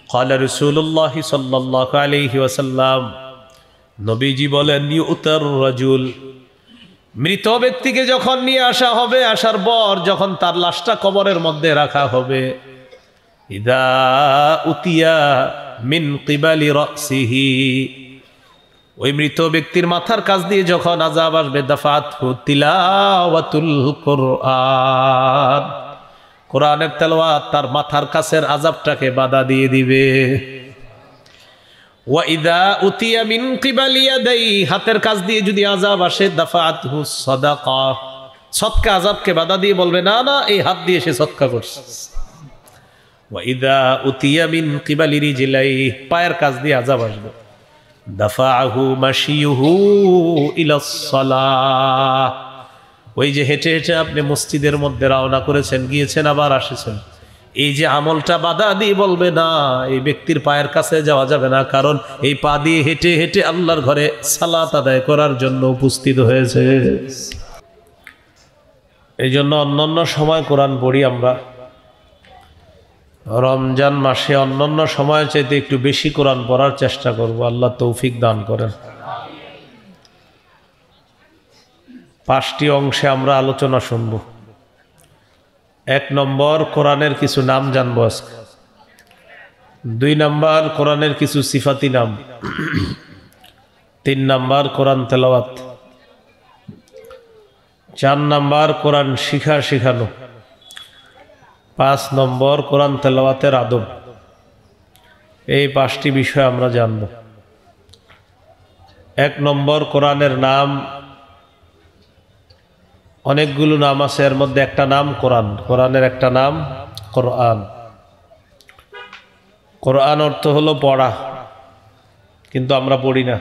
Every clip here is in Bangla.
قال رسول الله صلى الله عليه وسلم নবীজি বলেন ইউতার রাজুল মৃত ব্যক্তিকে যখন নিয়ে আসা হবে আসার পর যখন তার লাশটা কবরের মধ্যে রাখা হবে ইদা উতিয়া মিন কিবালি রাসিহি ওই মৃত ব্যক্তির মাথার কাছ দিয়ে যখন আযাব আসবে দাফাতহু তিলাওয়াতুল কুরআন কোরআনের তেলাওয়াত তার মাথার কাছের আযাবটাকে বাধা দিয়ে দিবে ওয়া ইদা উতিয়া মিন কিবালি ইয়াদাই হাতের কাছ দিয়ে যদি আযাব আসে দাফাতহু সাদাকা সদকা আযাবকে বাধা দিয়ে বলবে না না এই হাত দিয়ে সে সদকা করছে ওয়া ইদা উতিয়া মিন কিবালি রিজলাই পায়ের কাছ দিয়ে আযাব আসবে দাফাহু মাশিয়ুহু ইলাস সালাহ ওই যে হেঁটে হেঁটে আপনি মসজিদের মধ্যে রওনা করেছেন গিয়েছেন আবার আসেছেন এই যে আমলটা বাধা দিয়ে বলবে না এই ব্যক্তির পায়ের কাছে যাওয়া যাবে না কারণ এই পা দিয়ে হেঁটে হেঁটে আল্লাহর ঘরে সালাত আদায় করার জন্য উপস্থিত হয়েছে। এই জন্য অন্যান্য সময় কোরআন পড়ি আমরা, রমজান মাসে অন্যান্য সময় চাইতে একটু বেশি কোরআন পড়ার চেষ্টা করব, আল্লাহ তৌফিক দান করেন। 5টি অংশে আমরা আলোচনা শুনব। 1 নম্বর কোরআনের কিছু নাম জানবো আজকে, 2 নম্বর কোরআনের কিছু সিফাতি নাম, 3 নম্বর কোরআন তেলাওয়াত, 4 নম্বর কোরআন শেখানো, 5 নম্বর কোরআন তেলাওয়াতের আদব। এই 5টি বিষয় আমরা জানব। 1 নম্বর কোরআনের নাম, অনেকগুলো নাম আছে, এর মধ্যে একটা নাম কোরআন। কোরআনের একটা নাম কোরআন। কোরআন অর্থ হলো পড়া, কিন্তু আমরা পড়ি না।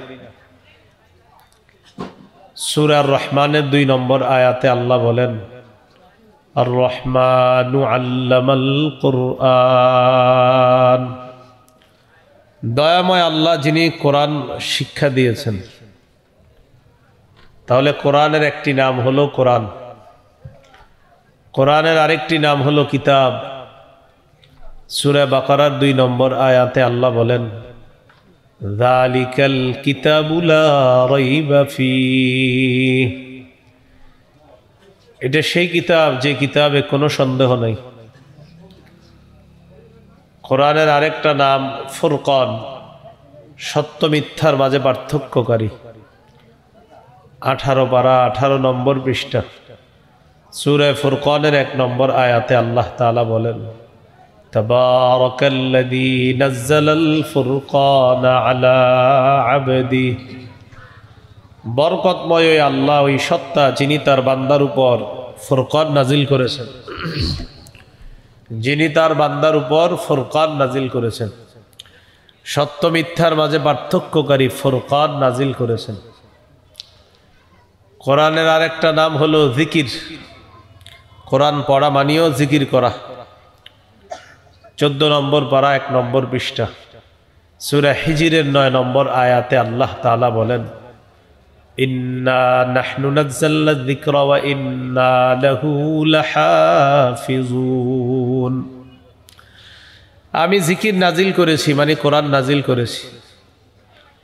সূরা রহমানের 2 নম্বর আয়াতে আল্লাহ বলেন আর রহমানু আল্লামাল কুরআন, দয়াময় আল্লাহ যিনি কোরআন শিক্ষা দিয়েছেন। তাহলে কোরআনের একটি নাম হলো কোরআন। কোরআনের আরেকটি নাম হলো কিতাব। সূরা বাকারার 2 নম্বর আয়াতে আল্লাহ বলেন যালিকাল কিতাবু লা রাইবা ফীহ, এটা সেই কিতাব যে কিতাবে কোনো সন্দেহ নাই। কোরআনের আরেকটা নাম ফুরকান, সত্য মিথ্যার মাঝে পার্থক্যকারী। 18 পারা 18 নম্বর পৃষ্ঠা সূরা ফুরকানের 1 নম্বর আয়াতে আল্লাহ তাআলা বলেন তাবারাকাল্লাযী নাযালাল ফুরকানা আলা আবদি, বরকতময় ওই আল্লাহ, ওই সত্তা যিনি তার বান্দার উপর ফুরকান নাজিল করেছেন, যিনি তার বান্দার উপর ফুরকান নাজিল করেছেন, সত্য মিথ্যার মাঝে পার্থক্যকারী ফুরকান নাজিল করেছেন। কোরআনের আরেকটা নাম হলো জিকির। কোরআন পড়া মানেও জিকির করা। 14 নম্বর পারা 1 নম্বর পৃষ্ঠা সূরা হিজরের 9 নম্বর আয়াতে আল্লাহ তাআলা বলেন ইন্না নাহনু নাযালনা যিকরা ওয়া ইন্না লাহু লাহাফিজুন, আমি জিকির নাজিল করেছি মানে কোরআন নাজিল করেছি।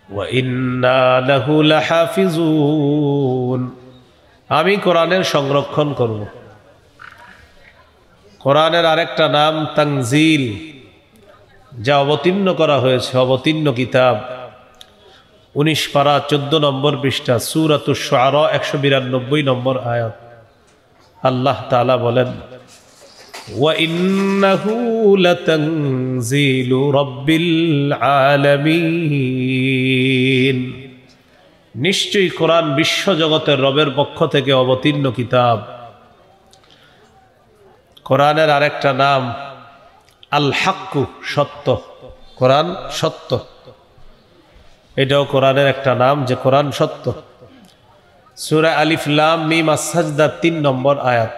ওয়া ইন্না লাহু লাহাফিজুন, আমি কোরআনের সংরক্ষণ করব। কোরআনের আরেকটা নাম তানজিল, যা অবতীর্ণ করা হয়েছে, অবতীর্ণ কিতাব। 19 পারা 14 নম্বর পৃষ্ঠা সূরাতুশ শুআরা 192 নম্বর আয়াত আল্লাহ তাআলা বলেন ওয়া ইন্নাহু লাতানজিলু রাব্বিল আলামিন, নিশ্চয়ই কোরআন বিশ্বজগতের রবের পক্ষ থেকে অবতীর্ণ কিতাব। কোরআনের আরেকটা নাম আল হাক্কু, সত্য। কোরআন সত্য, এটাও কোরআনের একটা নাম যে কোরআন সত্য। সূরা আলিফ লাম মিম আস-সাজদা 3 নম্বর আয়াত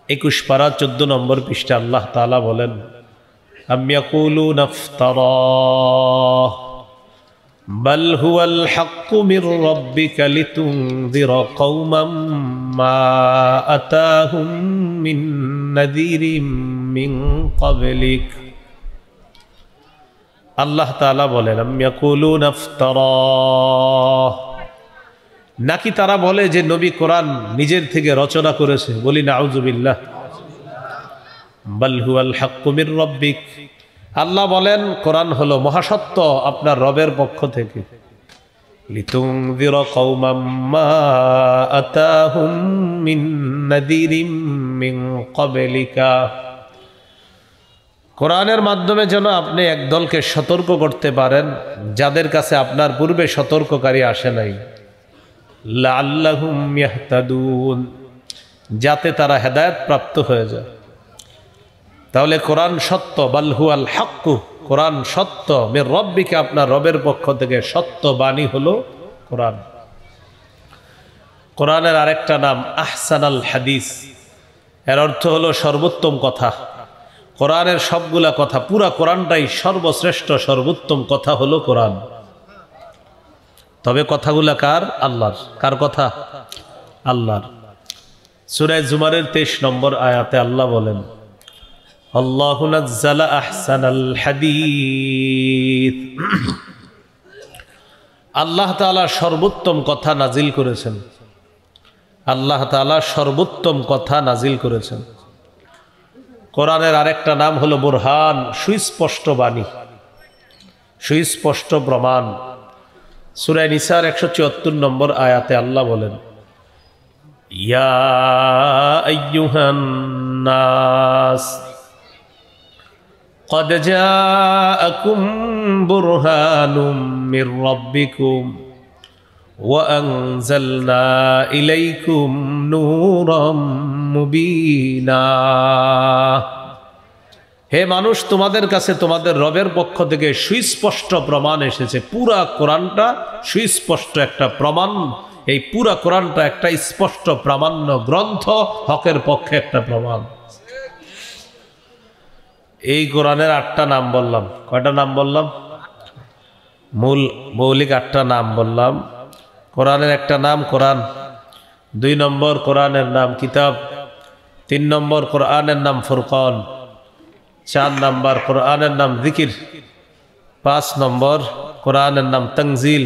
21 পারা 14 নম্বর পৃষ্ঠা আল্লাহ তাআলা বলেন আম ইয়াকুলুনা ইফতারা বাল হুয়াল হাক্কু মির রাব্বিকা লিতুনযিরা কওমান মা আতাহুম মিন নাযীরিম মিন ক্বাবলিক। আল্লাহ তাআলা বলেন আম ইয়াকুলুনা ইফতারা, নাকি তারা বলে যে নবী কোরআন নিজের থেকে রচনা করেছে? বলি নাউযুবিল্লাহ। বাল হুয়াল হাক্কু মির রাব্বিক, আল্লাহ বলেন কোরআন হলো মহাসত্য আপনার রবের পক্ষ থেকে। লিতুনযিরা কওমান মা আতাহুম মিন নাযিরিম মিন ক্বাবলিকা, কোরআনের মাধ্যমে যেন আপনি একদলকে সতর্ক করতে পারেন যাদের কাছে আপনার পূর্বে সতর্ককারী আসে নাই। লাআল্লাহুম ইয়াহতাদুন, যাতে তারা হেদায়েত প্রাপ্ত হয়ে যায়। তাহলে কোরআন সত্য, বাল হুয়াল হাক্কু, কোরআন সত্য, মির রব্বিকা, আপনার রবের পক্ষ থেকে সত্য বাণী হলো কোরআন। কোরআনের আরেকটা নাম আহসানাল হাদিস, এর অর্থ হলো সর্বোত্তম কথা। কোরআনের সবগুলা কথা, পুরা কোরআনটাই সর্বশ্রেষ্ঠ সর্বোত্তম কথা হলো কোরআন। তবে কথাগুলা কার? আল্লাহর। কার কথা? আল্লাহর। সূরা জুমারের 23 নম্বর আয়াতে আল্লাহ বলেন আল্লাহু নাজ্জালা আহসানাল হাদিস, আল্লাহ তাআলা সর্বোত্তম কথা নাজিল করেছেন। আল্লাহ তাআলা সর্বোত্তম কথা নাজিল করেছেন। কোরআনের আরেকটা নাম হলো বুরহান, সুস্পষ্ট বাণী, সুস্পষ্ট প্রমাণ। সূরা নিসার 174 নম্বর আয়াতে আল্লাহ বলেন ইয়া আইয়ুহান নাস قد جاءكم برهان من ربكم وأنزلنا إليكم نورا مبينا, হে মানুষ, তোমাদের কাছে তোমাদের রবের পক্ষ থেকে সুস্পষ্ট প্রমাণ এসেছে। পুরা কোরআনটা সুস্পষ্ট একটা প্রমাণ। এই পুরা কোরআনটা একটা স্পষ্ট প্রামাণ্য গ্রন্থ, হকের পক্ষে একটা প্রমাণ। এই কোরআনের 8টা নাম বললাম। কয়টা নাম বললাম? মৌলিক 8টা নাম বললাম। কোরআনের একটা নাম কোরআন, 2 নম্বর কোরআনের নাম কিতাব, 3 নম্বর কোরআনের নাম ফুরকান, 4 নম্বর কোরআনের নাম জিকির, 5 নম্বর কোরআনের নাম তানজিল,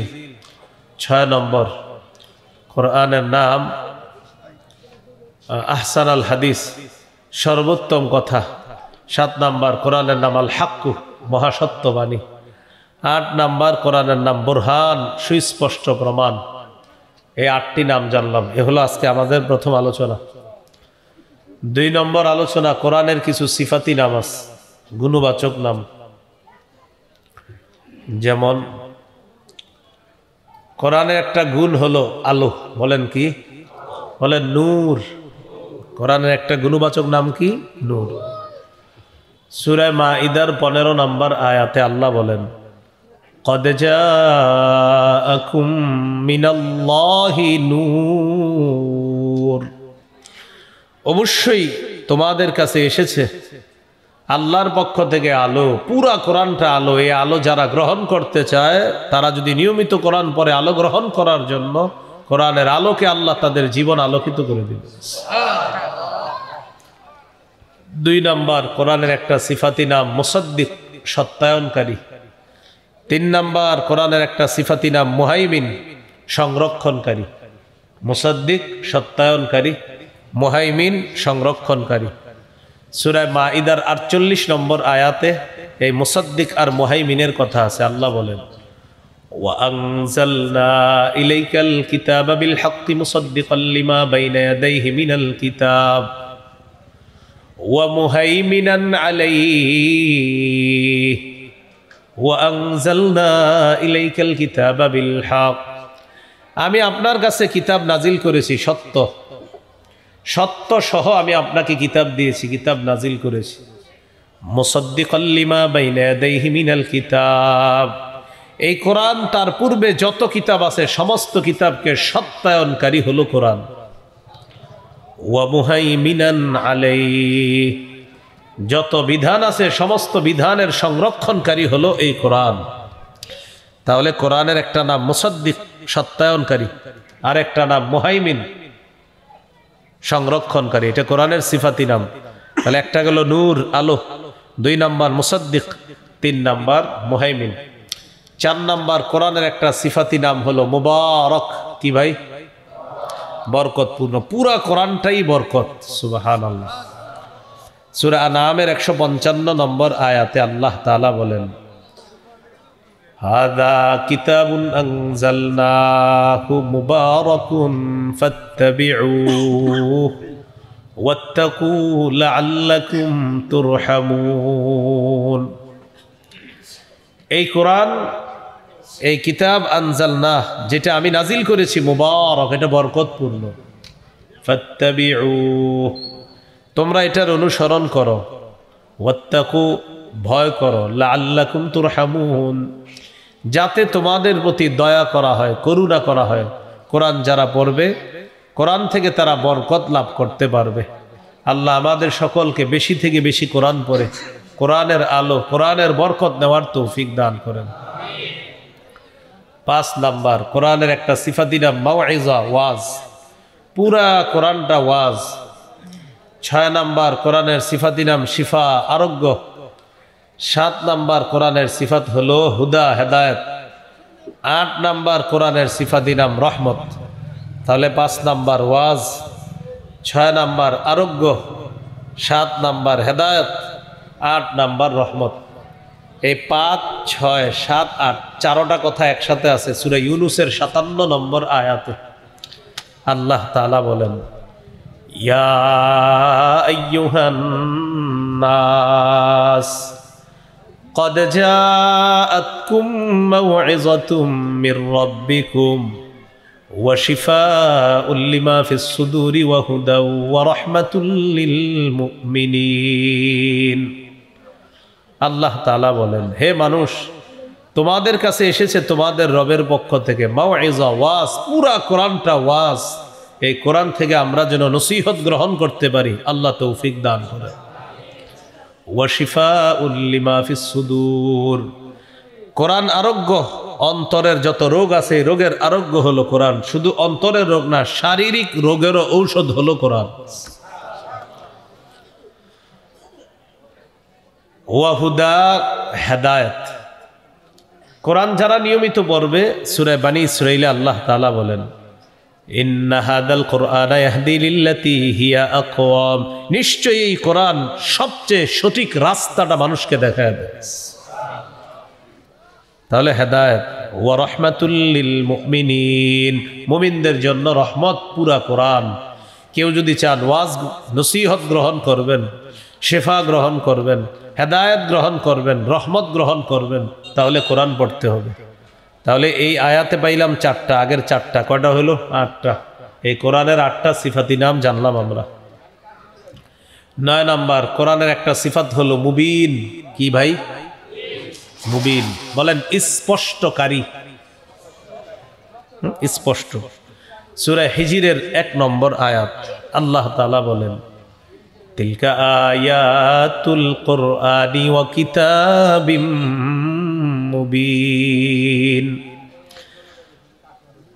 6 নম্বর কোরআনের নাম আহসানাল হাদিস, সর্বোত্তম কথা, 7 নম্বর কোরআনের নাম আল হাক্কু, মহাসত্যবাণী, 8 নম্বর কোরআনের নাম বুরহান, সুস্পষ্ট প্রমাণ। এই 8টি নাম জানলাম। এ হলো আজকে আমাদের প্রথম আলোচনা। 2 নম্বর আলোচনা, কোরআনের কিছু সিফাতি নাম আছে, গুণবাচক নাম। যেমন কোরআনের একটা গুণ হলো আলো। বলেন কি? বলেন নূর। কোরআনের একটা গুণবাচক নাম কি? নূর। সূরা মাইদার 15 নম্বর আয়াতে আল্লাহ বলেন قد جاءكم من الله নূর, অবশ্যই তোমাদের কাছে এসেছে আল্লাহর পক্ষ থেকে আলো। পুরা কোরআনটা আলো। এই আলো যারা গ্রহণ করতে চায়, তারা যদি নিয়মিত কোরআন পড়ে আলো গ্রহণ করার জন্য, কোরআনের আলোকে আল্লাহ তাদের জীবন আলোকিত করে দিবে। 2 নম্বর কোরআনের একটা সিফাতি নাম মুসাদ্দিক, সত্যায়নকারী। 3 নম্বর কোরআনের একটা সিফাতি নাম মুহাইমিন, সংরক্ষণকারী। মুসাদ্দিক, সত্যায়নকারী, মুহাইমিন, সংরক্ষণকারী। সূরা মাইদার 48 নম্বর আয়াতে এই মুসাদ্দিক আর মুহাইমিনের কথা আছে। আল্লাহ বলেন ওয়া আনজালনা ইলাইকাল কিতাবা বিল হাক্কি মুসাদ্দিকাল লিমা বাইনা ইয়াদাইহি মিনাল কিতাব ওয়া মুহাইমিনান আলাইহি ওয়া আনজালনা ইলাইকাল কিতাবা বিল হক, আমি আপনার কাছে কিতাব নাজিল করেছি সত্য, সত্য সহ আমি আপনাকে কিতাব দিয়েছি, কিতাব নাজিল করেছি। মুসাদ্দিকাল লিমা বাইনা ইয়াদাইহি মিনাল কিতাব, এই কোরআন তার পূর্বে যত কিতাব আছে সমস্ত কিতাবকে সত্যায়নকারী হলো কোরআন। ওয়া মুহাইমিনান আলাইহি, যত বিধান আছে সমস্ত বিধানের সংরক্ষণকারী হলো এই কোরআন। তাহলে কোরআনের একটা নাম মুসাদ্দিক, সত্যায়নকারী, আর একটা নাম মুহাইমিন, সংরক্ষণকারী। এটা কোরআনের সিফাতি নাম। তাহলে একটা গেল নূর, আলো, 2 নম্বর মুসাদ্দিক, 3 নাম্বার মুহাইমিন। 4 নাম্বার কোরআনের একটা সিফাতি নাম হলো মুবারক। কি ভাই? বরকতপূর্ণ। পুরা কোরআনটাই বরকত। সুবহানাল্লাহ। সূরা আনআমের 155 নম্বর আয়াতে আল্লাহ তাআলা বলেন, হাযা কিতাবুন আনজালনাহু মুবারাকুন ফাত্তাবিউহু ওয়াত্তাকু লাআল্লাকুম তুরহামুন। এই কোরআন, এই কিতাব আনজালনাহ, যেটা আমি নাজিল করেছি, মুবারক, এটা বরকতপূর্ণ। ফাত্তাবিউহু, তোমরা এটার অনুসরণ করো। ওয়াত্তাকু, ভয় করো। লাআল্লাকুম তুরহামুন, যাতে তোমাদের প্রতি দয়া করা হয়, করুণা করা হয়। কোরআন যারা পড়বে, কোরআন থেকে তারা বরকত লাভ করতে পারবে। আল্লাহ আমাদের সকলকে বেশি থেকে বেশি কোরআন পড়ে কোরআনের আলো, কোরআনের বরকত নেওয়ার তৌফিক দান করেন। 5 নাম্বার কোরআনের একটা সিফাতি নাম মাউইজা, ওয়াজ। পুরা কোরআনটা ওয়াজ। 6 নাম্বার কোরআনের সিফাতি নাম শিফা, আরোগ্য। 7 নাম্বার কোরআনের সিফাত হলো হুদা, হেদায়েত। 8 নাম্বার কোরআনের সিফাতি নাম রহমত। তাহলে 5 নাম্বার ওয়াজ, 6 নাম্বার আরোগ্য, 7 নাম্বার হেদায়েত, 8 নাম্বার রহমত। এই 5, 6, 7, 8 চারোটা কথা একসাথে আছে সূরা ইউনূসের 57 নম্বর আয়াতে। আল্লাহ তাআলা বলেন, ইয়া আইয়ুহান নাস قد جاءتكم موعظة من ربكم وشفاء لما في الصدور وهدى ورحمة للمؤمنين। আল্লাহ তাআলা বলেন, হে মানুষ, তোমাদের কাছে এসেছে তোমাদের রবের পক্ষ থেকে মাউইজা, ওয়াজ। পুরা কোরআনটা ওয়াজ। এই কোরআন থেকে আমরা যেন নসিহত গ্রহণ করতে পারি, আল্লাহ তৌফিক দান করেন। ওয়াশিফাউল লিমা ফিস সুদূর, কোরআন আরোগ্য। অন্তরের যত রোগ আছে, রোগের আরোগ্য হলো কোরআন। শুধু অন্তরের রোগ না, শারীরিক রোগেরও ঔষধ হলো কোরআন। ওয়া হুদা, হেদায়েত। কোরআন যারা নিয়মিত পড়বে, সূরা বনী ইসরাঈলে আল্লাহ তাআলা বলেন, ইন্না হাদাল কুরআনা ইয়াহদি লিল্লাতী হিয়া আকওয়াম, নিশ্চয়ই এই কোরআন সবচেয়ে সঠিক রাস্তাটা মানুষকে দেখায় দেয়। তাহলে হেদায়েত। ওয়া রাহমাতুল লিল মুমিনিন, মুমিনদের জন্য রহমত পুরা কোরআন। কেউ যদি চান ওয়াজ নসিহত গ্রহণ করবেন, শেফা গ্রহণ করবেন, হেদায়েত গ্রহণ করবেন, রহমত গ্রহণ করবেন, তাহলে কোরআন পড়তে হবে। তাহলে এই আয়াতে পাইলাম 4টা, আগের 4টা কয়টা হলো? 8টা। এই কোরআনের 8টা সিফাতি নাম জানলাম আমরা। 9 নাম্বার কোরআনের একটা সিফাত হলো মুবিন। কি ভাই? মুবিন। বলেন স্পষ্টকারী, স্পষ্ট। সূরা হিজরের 1 নম্বর আয়াত আল্লাহ তাআলা বলেন, তিলকা আয়াতুল কুরআনি ওয়া কিতাবিম মুবিন।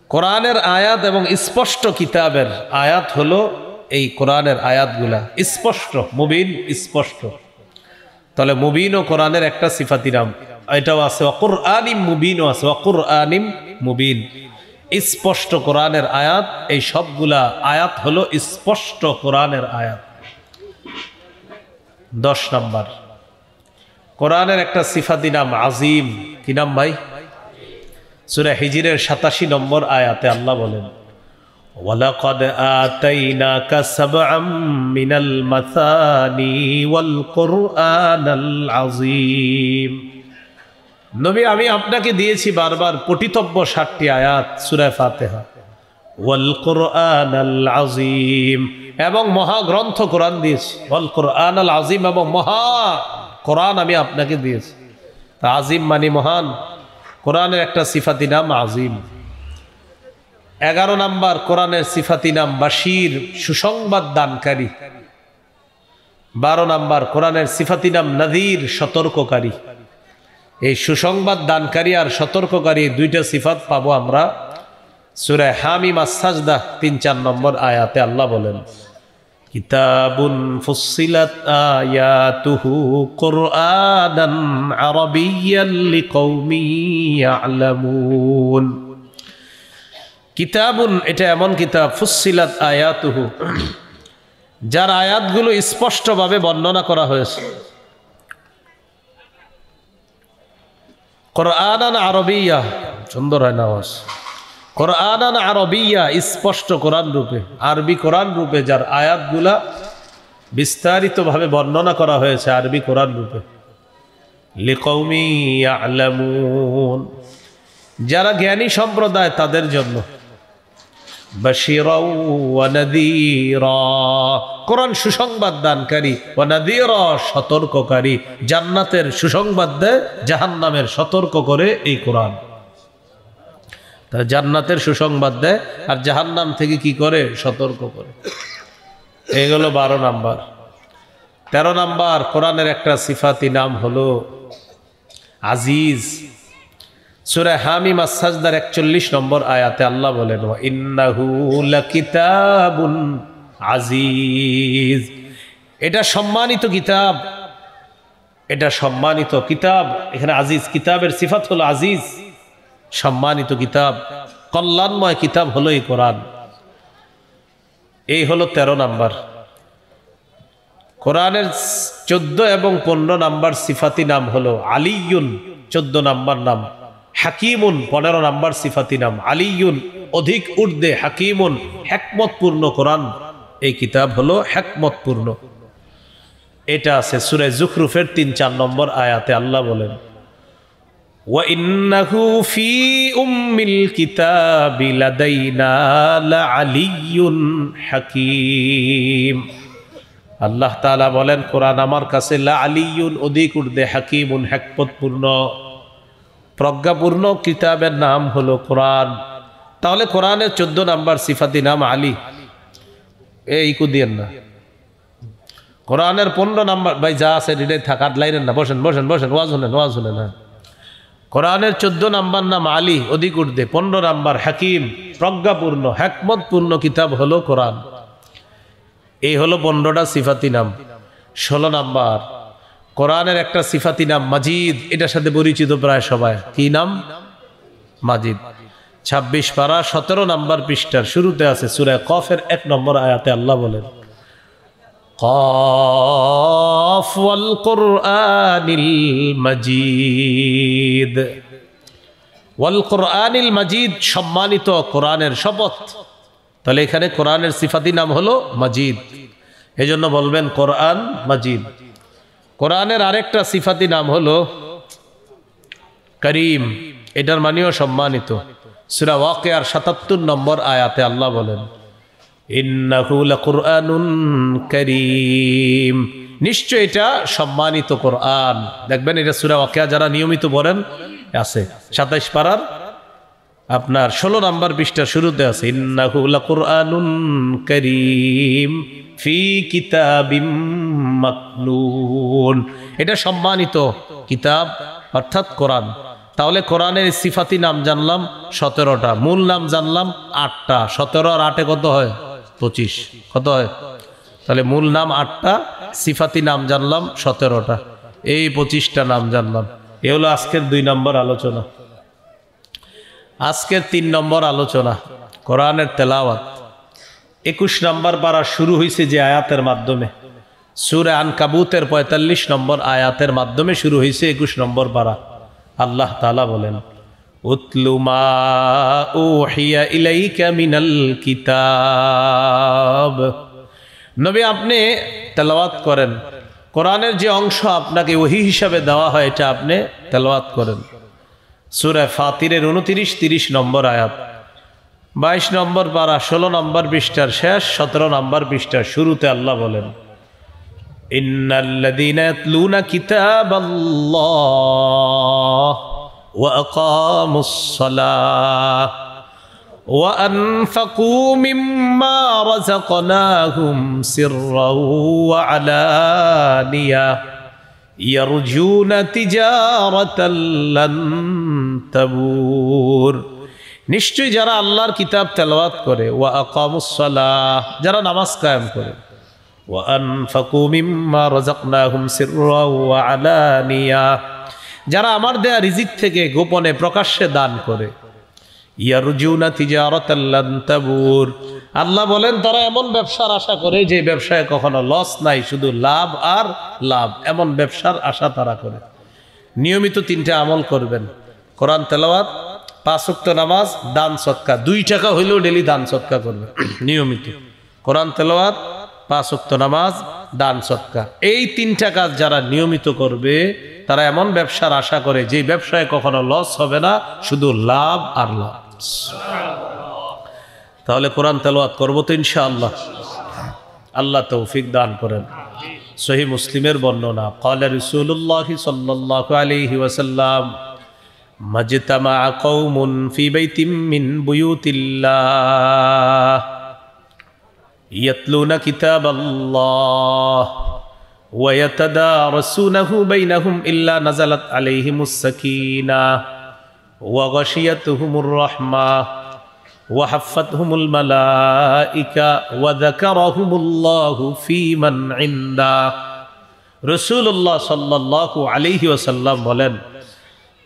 কোরআনের আয়াত এবং স্পষ্ট কিতাবের আয়াত হলো এই কোরআনের আয়াতগুলা স্পষ্ট। মুবিন, স্পষ্ট। তাহলে মুবিন ও কোরআনের একটা সিফাতি নাম, এটাও আছে। ওয়া কুরআনিম মুবিনও আছে। ওয়া কুরআনিম মুবিন, স্পষ্ট কোরআনের আয়াত। এই সবগুলা আয়াত হলো স্পষ্ট কোরআনের আয়াত। 10 নাম্বার কোরআনের একটা সিফাতি নাম আজিম। কি নাম ভাই? সূরা হিজরের 87 নম্বর আয়াতে আল্লাহ বলেন, ওয়ালাকাদ আতাইনাকা সাবআম মিনাল মাসানি ওয়াল কুরআনাল আযীম। নবী, আমি আপনাকে দিয়েছি বারবার পঠিতব্য 7টি আয়াত সূরা ফাতিহা। ওয়াল কুরআনাল আযীম, এবং মহাগ্রন্থ কোরআন দিয়েছি। ওয়াল কুরআনাল আযীম, এবং মহা কোরআন আমি আপনাকে দিয়েছি। তা আজিম মানে মহান। কোরআনের একটা সিফাতি নাম আজিম। 11 নাম্বার কোরআনের সিফাতি নাম বাশির, সুসংবাদ দানকারী। 12 নাম্বার কোরআনের সিফাতি নাম নাযীর, সতর্ককারী। এই সুসংবাদ দানকারী আর সতর্ককারী 2টা সিফাত পাবো আমরা সূরা হামিম আস-সাজদা 3-4 নম্বর আয়াতে। আল্লাহ বলেন, কিতাবুন ফুসসিলাত আয়াতুহু কুরআনান আরাবিয়্যান লিকাওমিন ইয়ালামুন। কিতাবুন, এটা এমন কিতাব, ফুসসিলাত আয়াতুহু, যার আয়াতগুলো স্পষ্টভাবে বর্ণনা করা হয়েছে। কুরআনান আরবিয়্যা, সুন্দর হয় না আওয়াজ, কুরআনান আরবিয়্যা, স্পষ্ট কোরআন রূপে, আরবি কোরআন রূপে, যার আয়াতগুলা বিস্তারিতভাবে বর্ণনা করা হয়েছে আরবি কোরআন রূপে। লিকাওমিন ইয়ালামুন, যারা জ্ঞানী সম্প্রদায় তাদের জন্য। বাশীরা ওয়া নাযীরা, কোরআন সুসংবাদ দানকারী, ওয়া নাযীরা, সতর্ককারী। জান্নাতের সুসংবাদ দেয়, জাহান্নামের সতর্ক করে এই কোরআন। তারা জান্নাতের সুসংবাদ দেয় আর জাহান্নাম থেকে কি করে? সতর্ক করে। এগুলো 12 নাম্বার। 13 নাম্বার, কোরআনের একটা সিফাতি নাম হলো আজিজ। সূরা হামিম আস-সাজদার 41 নম্বর আয়াতে আল্লাহ বলেন, ওয়া ইন্নাহু লাকিতাবুন আজিজ, এটা সম্মানিত কিতাব, এটা সম্মানিত কিতাব। এখানে আজিজ, কিতাবের সিফাত হলো আজিজ, সম্মানিত কিতাব, কল্যাণময় কিতাব হলো এই কোরআন। এই হলো 13 নাম্বার। কোরআনের 14 এবং 15 নাম্বার সিফাতি নাম হলো আলিয়ুন, 14 নাম্বার নাম। হাকিমুন, 15 নাম্বার সিফাতি নাম। আলিয়ুন, অধিক ঊর্ধ্বে, হাকিমুন, হিকমতপূর্ণ কোরআন। এই কিতাব হলো হিকমতপূর্ণ। এটা আছে সূরা যুখরুফের 3-4 নম্বর আয়াতে আল্লাহ বলেন, ওয়া ইন্নাহু ফি উম্মিল কিতাবি লাদাইনা লাআলিয়ুন হাকীম। আল্লাহ তাআলা বলেন, কোরআন আমার কাছে লাআলিয়ুন, অধিক ঊর্ধ্বে, হাকীমুন, হিকমতপূর্ণ, প্রজ্ঞাপূর্ণ কিতাবের নাম হলো কোরআন। তাহলে কোরআনের 14 নাম্বার সিফাতি নাম আলী। এই কুদিয়েন না। কোরআনের 15 নাম্বার, ভাই যা আছে রিডে থাকার লাইনের না, বসেন বসেন বসেন, ওয়াজ শুনেন না। কোরআনের 14 নাম্বার নাম আলী, অধিক ঊর্ধ্বে। 15 নাম্বার হাকিম, প্রজ্ঞাপূর্ণ, হিকমতপূর্ণ কিতাব হলো কোরআন। এই হলো 15টা সিফাতি নাম। 16 নাম্বার, কোরআনের একটা সিফাতি নাম মাজিদ। এটার সাথে পরিচিত প্রায় সবাই। কি নাম? মাজিদ। 26 পারা 17 নাম্বার পৃষ্ঠার শুরুতে আছে সূরা কফের 1 নম্বর আয়াতে আল্লাহ বলেন, কফ ওয়াল কুরআনিল মাজিদ। ওয়াল কুরআনিল মাজিদ, সম্মানিত কোরআনের শপথ। তাহলে এখানে কোরআনের সিফাতি নাম হলো মাজিদ, এজন্য বলবেন কোরআন মাজিদ। কোরআনের আরেকটা সিফাতি নাম হলো করিম, এটার মানেও সম্মানিত। সূরা ওয়াকিয়ার 77 নম্বর আয়াতে আল্লাহ বলেন, ইন্নাহু লাকুরআনুন করিম, নিশ্চয় এটা সম্মানিত কোরআন। দেখবেন এটা সূরা ওয়াকিয়া যারা নিয়মিত পড়েন আছে 27 পারার আপনার 16 নম্বর পৃষ্ঠার শুরুতে আছে, ইন্নাহু লাকুরআনুন করিম ফি কিতাবিম মাকনুন, এটা সম্মানিত কিতাব অর্থাৎ কোরআন। তাহলে কোরআনের সিফাতি নাম জানলাম 17টা, মূল নাম জানলাম 8টা। 17 আর 8 কত হয়? 25। কত হয়? তাহলে মূল নাম 8টা, সিফাতি নাম জানলাম 17টা, এই 25টা নাম জানলাম। এ হলো আজকের 2 নম্বর আলোচনা। আজকের 3 নম্বর আলোচনা কোরআনের তেলাওয়াত। 21 নম্বর পারা শুরু হয়েছে যে আয়াতের মাধ্যমে, সূরা আনকাবুতের 45 নম্বর আয়াতের মাধ্যমে শুরু হয়েছে 21 নম্বর পারা। আল্লাহ তাআলা বলেন, উতলু মা উহিয়া ইলাইকা মিনাল কিতাব। নবী আপনি তেলাওয়াত করেন, কোরআনের যে অংশ আপনাকে ওহী হিসাবে দেওয়া হয় এটা আপনি তেলাওয়াত করেন। সূরা ফাতিরের 29-30 নম্বর আয়াত, 22 নম্বর পারা 16 নম্বর পৃষ্ঠার শেষ 17 নম্বর পৃষ্ঠার শুরুতে আল্লাহ বলেন, ইন্নাল্লাযীনা ইয়াতলুনা কিতাবাল্লাহ ওয়া আকামুস সালাহ ওয়া আনফাকু মিম্মা রাযাকনাহুম সিররাও ওয়া আলানিয়া ইয়ারজুনা তিজারাতাল লান তাবুর। নিশ্চয়ই যারা আল্লাহর কিতাব তেলাওয়াত করে, ওয়া আকামুস সালাহ, যারা নামাজ কায়েম করে, ওয়া আনফাকু মিম্মা রাযাকনাহুম সিররাও ওয়া আলানিয়া, যারা আমার দেয়া রিজিক থেকে গোপনে প্রকাশ্যে দান করে, ইয়ারজুনা তিজারাতাল লান তাবুর, আল্লাহ বলেন তারা এমন ব্যবসার আশা করে যে ব্যবসায় কখনো লস নাই, শুধু লাভ আর লাভ, এমন ব্যবসার আশা তারা করে। নিয়মিত 3টা আমল করবেন, কোরআন তেলাওয়াত, 5 ওয়াক্ত নামাজ, দান সদকা। 2 টাকা হইলেও ডেলি দান সদকা করবেন নিয়মিত। কোরআন তেলাওয়াত, 5 ওয়াক্ত নামাজ, দান সদকা, এই 3টা কাজ যারা নিয়মিত করবে তারা এমন ব্যবসার আশা করে যে ব্যবসায় কখনো লস হবে না, শুধু লাভ আর লাভ। তাহলে কোরআন তেলাওয়াত করব তো ইনশাআল্লাহ। আল্লাহ তৌফিক দান করেন। সহিহ মুসলিমের বর্ণনা, ক্বালা রাসূলুল্লাহ সাল্লাল্লাহু আলাইহি ওয়াসাল্লাম, মাজতামা কওমুন ফি বাইতিম মিন বুয়ুতিল্লাহ ইয়াতলুনা কিতাবাল্লাহ ওয়া ইয়াতাদারাসুনাহু বাইনাহুম ইল্লা নাযালাত আলাইহিমুস সাকিনাহ ওয়া গাশিয়াতুহুমুর রাহমাহ ওয়া হাফফাতহুমুল মালাইকা ওয়া যাকারাহুমুল্লাহু ফী মান ইনদাহ। রাসূলুল্লাহ সাল্লাল্লাহু আলাইহি ওয়াসাল্লাম বলেন,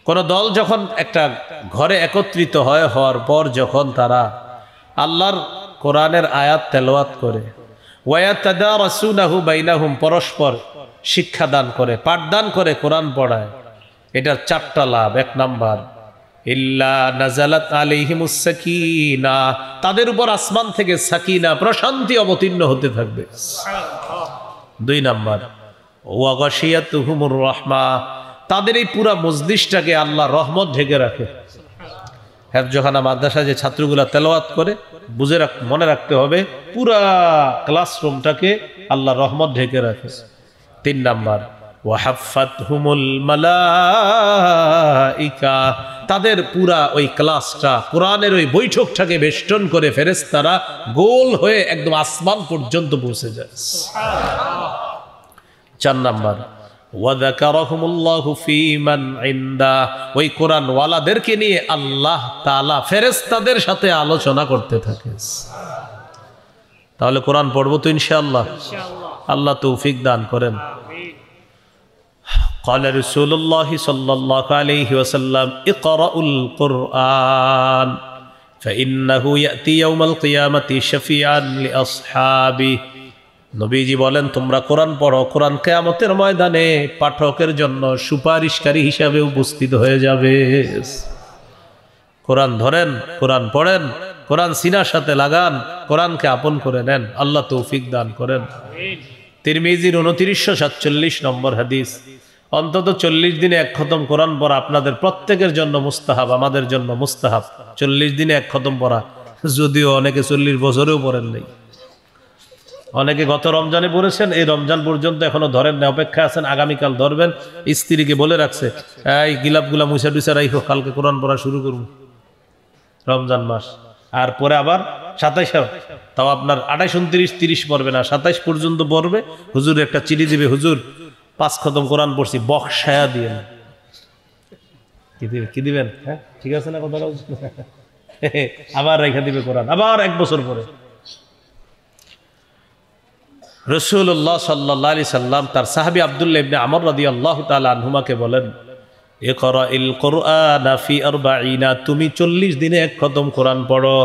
কোন দল যখন একটা ঘরে একত্রিত হওয়ার পর যখন তারা আল্লাহর কোরআনের আয়াত তেলাওয়াত করে, ওয়া ইয়াতাদারাসুনাহু বাইনাহুম, পরস্পর শিক্ষাদান করে, পাঠদান করে, কোরআন পড়ায়, এটার 4টা লাভ। 1 নাম্বার, ইল্লা নাযালাত আলাইহিমুস সাকিনাহ, তাদের উপর আসমান থেকে সাকিনা, প্রশান্তি অবতীর্ণ হতে থাকবে। 2 নাম্বার, ওয়া গাশিয়াতুহুমুর রাহমাহ, তাদের এই পুরা মজলিসটাকে আল্লাহ রহমত ঢেকে রাখে। হেফজখানা মাদ্রাসা যে ছাত্রগুলা তেলাওয়াত করে, মনে রাখতে হবে পুরা ক্লাসরুমটাকে আল্লাহ রহমত ঢেকে রাখে। 3 নাম্বার, ওয়া হাফফাতহুমুল মালাইকা, তাদের পুরা ওই ক্লাসটা, কোরআনের ওই বৈঠকটাকে বেষ্টন করে ফেরেশতারা গোল হয়ে একদম আসমান পর্যন্ত পৌঁছে যায়। 4 নাম্বার, ওয়া যাকারাহুমুল্লাহু ফী মান ইনদাহ, ওই কোরআন ওয়ালাদেরকে নিয়ে আল্লাহ তাআলা ফেরেশতাদের সাথে আলোচনা করতে থাকে। তাহলে কোরআন পড়ব তো ইনশাআল্লাহ। আল্লাহ তৌফিক দান করেন। قال رسول الله صلى الله عليه وسلم اقرأوا القرآن فإنه يأتي يوم القيامة شفيعا لأصحابه। নবীজি বলেন, তোমরা কোরআন পড়ো, কোরআন কিয়ামতের ময়দানে পাঠকের জন্য সুপারিশকারী হিসাবে উপস্থিত হয়ে যাবে। কোরআন ধরেন, কোরআন পড়েন, কোরআন সিনার সাথে লাগান, কোরআনকে আপন করে নেন। আল্লাহ তৌফিক দান করেন। তিরমিজির 2947 নম্বর হাদিস, অন্তত 40 দিনে 1 খতম কোরআন পড়া আপনাদের প্রত্যেকের জন্য মুস্তাহাব, আমাদের জন্য মুস্তাহাব। 40 দিনে 1 খতম পড়া, যদিও অনেকে 40 বছরেও পড়েন নাই। অনেকে গত রমজানে পড়েছেন, এই রমজান পর্যন্ত এখনো ধরেন না, অপেক্ষা আছেন, আগামীকাল ধরবেন। স্ত্রীকে বলে রাখছে, এই গিলাপগুলা মুছা টুসা রাইখো, কালকে কোরআন পড়া শুরু করুন রমজান মাস। আর পরে আবার 27, তাও আপনার 28, 29, 30 পড়বে না, 27 পর্যন্ত পড়বে। হুজুর একটা চিঠি দিবে, হুজুর 5 খতম কোরআন পড়ছি, বক্সায়া দিয়ে কি দিবেন? হ্যাঁ, ঠিক আছে না কথাটা? আবার রেখে দিবে কোরআন, আবার 1 বছর পরে। রাসূলুল্লাহ সাল্লাল্লাহু আলাইহি সাল্লাম তার সাহাবী আব্দুল্লাহ ইবনে আমর রাদিয়াল্লাহু তাআলা আনহুমাকে বলেন, ইকরাইল কুরআনা ফি 40, তুমি 40 দিনে 1 খতম কোরআন পড়ো।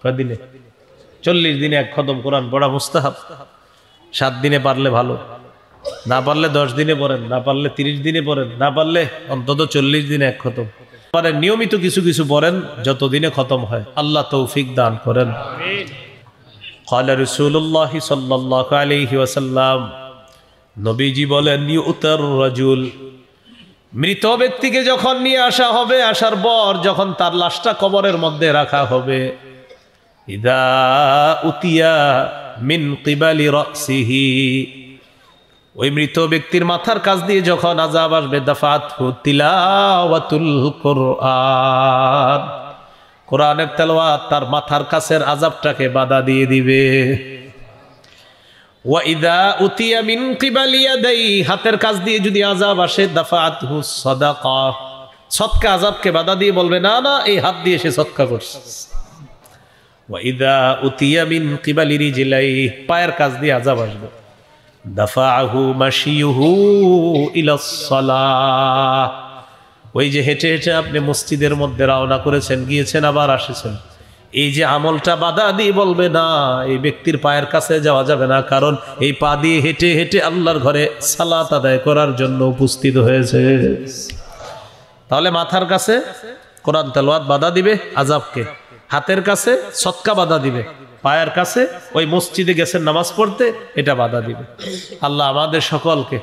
কয় দিনে? 40 দিনে 1 খতম কোরআন পড়া মুস্তাহাব। 7 দিনে পারলে ভালো, না পারলে 10 দিনে পড়েন, না পারলে 30 দিনে পড়েন, না পারলে অন্তত 40 দিনে 1 খতম পড়েন। নিয়মিত কিছু কিছু পড়েন, যত দিনে খতম হয়। আল্লাহ তৌফিক দান করেন। আমিন। قال رسول الله صلى الله عليه وسلم, নবীজি বলেন, ইউতার রাজুল, মৃত ব্যক্তিকে যখন নিয়ে আসা হবে, আসার পর যখন তার লাশটা কবরের মধ্যে রাখা হবে, ইদা উতিয়া মিন কিবালি রাসিহি, ওই মৃত ব্যক্তির মাথার কাছ দিয়ে যখন আযাব আসবে, দাফাতহু তিলাওয়াতুল কুরআন, কোরআনের তেলাওয়াত তার মাথার কাছের আযাবটাকে বাধা দিয়ে দিবে। ওয়া ইদা উতিয়া মিন কিবালি ইয়াদাই, হাতের কাছ দিয়ে যদি আযাব আসে, দাফাতহু সাদাকা, সদকা আযাবকে বাধা দিয়ে বলবে, না না, এই হাত দিয়ে সে সদকা করছে। ওয়াইদা উতিয়া মিন কিবালি রিজলাইহি, পায়ের কাছ দিয়ে আযাব আসবে। দাফাহু মাশিয়ুহু ইলাস সালাহ, ওই যে হেঁটে হেঁটে আপনি মসজিদের মধ্যে রওনা করেছেন, গিয়েছেন আবার আসেছেন, এই যে আমলটা বাধা দিয়ে বলবে না, এই ব্যক্তির পায়ের কাছে যাওয়া যাবে না, কারণ এই পা দিয়ে হেঁটে হেঁটে আল্লাহর ঘরে সালাত আদায় করার জন্য উপস্থিত হয়েছে। তাহলে মাথার কাছে কোরআন তেলাওয়াত বাধা দিবে আযাবকে, হাতের কাছে সদকা বাধা দিবে, পায়ের কাছে ওই মসজিদে গেছেন নামাজ পড়তে, এটা বাধা দিবে। আল্লাহ আমাদের সকলকে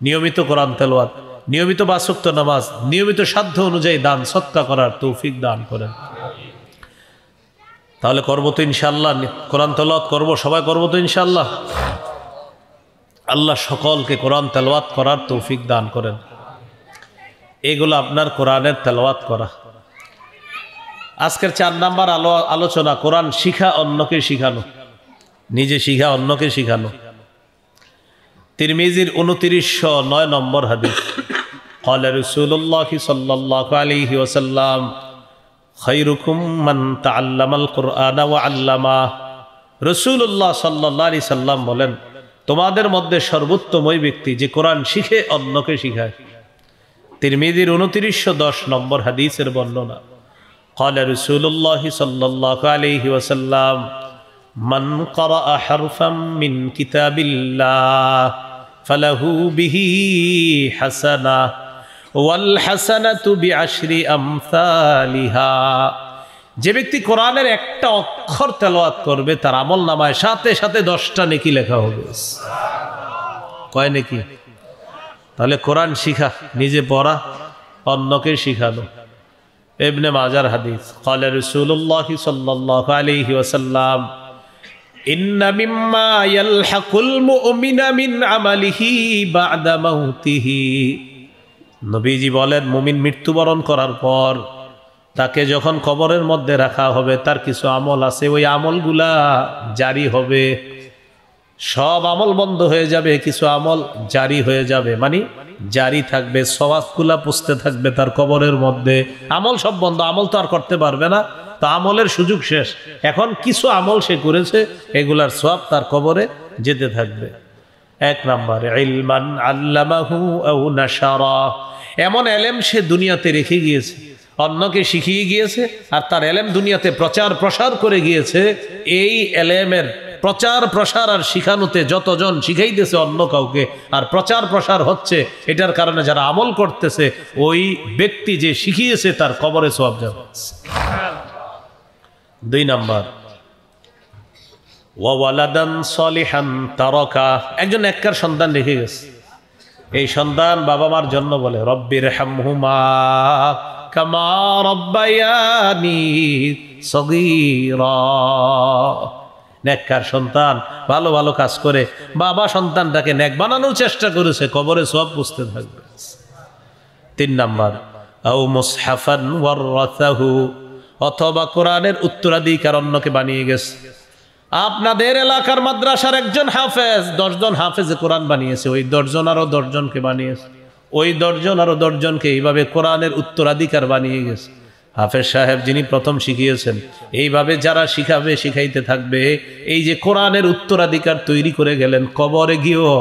নিয়মিত কোরআন তেলাওয়াত, নিয়মিত ৫ ওয়াক্ত নামাজ, নিয়মিত সাধ্য অনুযায়ী দান সদকা করার তৌফিক দান করেন। তাহলে করবো তো ইনশাআল্লাহ, কোরআন তেলাওয়াত করবো, সবাই করবো তো ইনশাআল্লাহ। আল্লাহ সকলকে কোরআন তেলাওয়াত করার তৌফিক দান করেন। এগুলো আপনার কোরআনের তেলাওয়াত করা। আজকের ৪ নাম্বার আলোচনা, কোরআন শিখা অন্যকে শিখানো, নিজে শিখা অন্যকে শিখানো। তিরমিজির ২৯০৯ নম্বর হাদিস, ক্বালা রাসূলুল্লাহ সাল্লাল্লাহু আলাইহি ওয়াসাল্লাম খায়রুকুম মান তাআল্লামাল কুরআনা ওয়া আল্লামা। রাসূলুল্লাহ সাল্লাল্লাহু আলাইহি সাল্লাম বলেন, তোমাদের মধ্যে সর্বোত্তম ওই ব্যক্তি যে কোরআন শিখে অন্যকে শিখায়। তিরমিজির ২৯১০ নম্বর হাদিসের বর্ণনা, ক্বালা রাসূলুল্লাহ সাল্লাল্লাহু আলাইহি ওয়াসাল্লাম মান ক্বারাআ হারফাম মিন কিতাবিল্লাহ ফালাহু বিহি হাসানাহ ওয়াল হাসানাতু বিআশরি আমসালিহা। যে ব্যক্তি কোরআনের একটা অক্ষর তেলাওয়াত করবে, তার আমলনামায় সাথে সাথে ১০টা নেকি লেখা হবে। কয় নেকি? তাহলে কোরআন শিখা, নিজে পড়া, অন্যকে শিখানো। ইবনে মাজার হাদিস, ক্বালা রাসূলুল্লাহ সাল্লাল্লাহু আলাইহি ওয়াসাল্লাম ইন্না মিম্মা ইয়ালহাকুল মুমিনা মিন আমালিহি বা'দা মাউতিহি। নবীজি বলেন, মুমিন মৃত্যুবরণ করার পর তাকে যখন কবরের মধ্যে রাখা হবে, তার কিছু আমল আছে, ওই আমলগুলা জারি হবে। সব আমল বন্ধ হয়ে যাবে, কিছু আমল জারি হয়ে যাবে, মানে জারি থাকবে, সওয়াবগুলা পুষতে থাকবে তার কবরের মধ্যে। আমল সব বন্ধ, আমল তো আর করতে পারবে না, তো আমলের সুযোগ শেষ। এখন কিছু আমল সে করেছে, এগুলার সওয়াব তার কবরে যেতে থাকবে। ১ নাম্বার, ইলমান আল্লামাহু আও নাশারা, এমন এলেম সে দুনিয়াতে রেখে গিয়েছে, অন্যকে শিখিয়ে গিয়েছে, আর তার এলেম দুনিয়াতে প্রচার প্রসার করে গিয়েছে। এই এলেমের প্রচার প্রসার আর শিখানোতে যতজন শিখাইতেছে অন্য কাউকে, আর প্রচার প্রসার হচ্ছে, এটার কারণে যারা আমল করতেছে, ওই ব্যক্তি যে শিখিয়েছে তার কবরে সওয়াব যাবে। ২ নাম্বার, ওয়া ওয়ালাদান সলিহান তারাকা, একজন নেককার সন্তান রেখে গেছে। এই সন্তান বাবা মার জন্য বলে, রব্বির হামহুমা কামা রব্বায়ানি সগীরা। নেককার সন্তান ভালো ভালো কাজ করে বাবা সন্তানটাকে নেক বানানোর চেষ্টা করেছে, কবরে সওয়াব পুষতে থাকবে। ৩ নাম্বার, আও মুসহাফান ওয়ারাসাহু, অথবা কোরআনের উত্তরাধিকার অন্যকে বানিয়ে গেছে। আপনাদের এলাকার মাদ্রাসার একজন হাফেজ ১০ জন হাফেজে কোরআন বানিয়েছে, ওই ১০ জন আরো ১০ জনকে বানিয়েছে, ওই ১০ জন আরো ১০ জনকে এইভাবে কোরআনের উত্তরাধিকার বানিয়ে গেছে। হাফেজ সাহেব যিনি প্রথম শিখিয়েছেন, এইভাবে যারা শিখাবে শিখাইতে থাকবে, এই যে কোরআনের উত্তরাধিকার তৈরি করে গেলেন, কবরে গিয়েও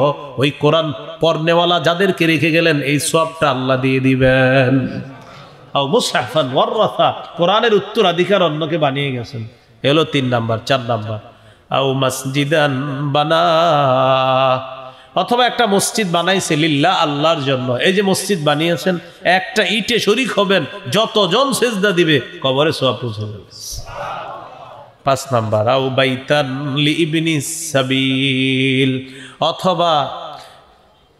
ওই কোরআন পড়নেওয়ালা যাদেরকে রেখে গেলেন, এই সওয়াবটা আল্লাহ দিয়ে দিবেন। আও মুসহাফান ওয়ারাসা, কোরআনের উত্তরাধিকার অন্যকে বানিয়ে গেছেন, এলো ৩ নাম্বার। ৪ নাম্বার, আও মসজিদান বানা, অথবা একটা মসজিদ বানাইছে লিল্লাহ, আল্লাহর জন্য। এই যে মসজিদ বানিয়েছেন, একটা ইটে শরীক হবেন, যতজন সেজদা দিবে কবরে সওয়াব পৌঁছে যাবে। ৫ নাম্বার, আও বাইতান লিইবনিস সাবিল, অথবা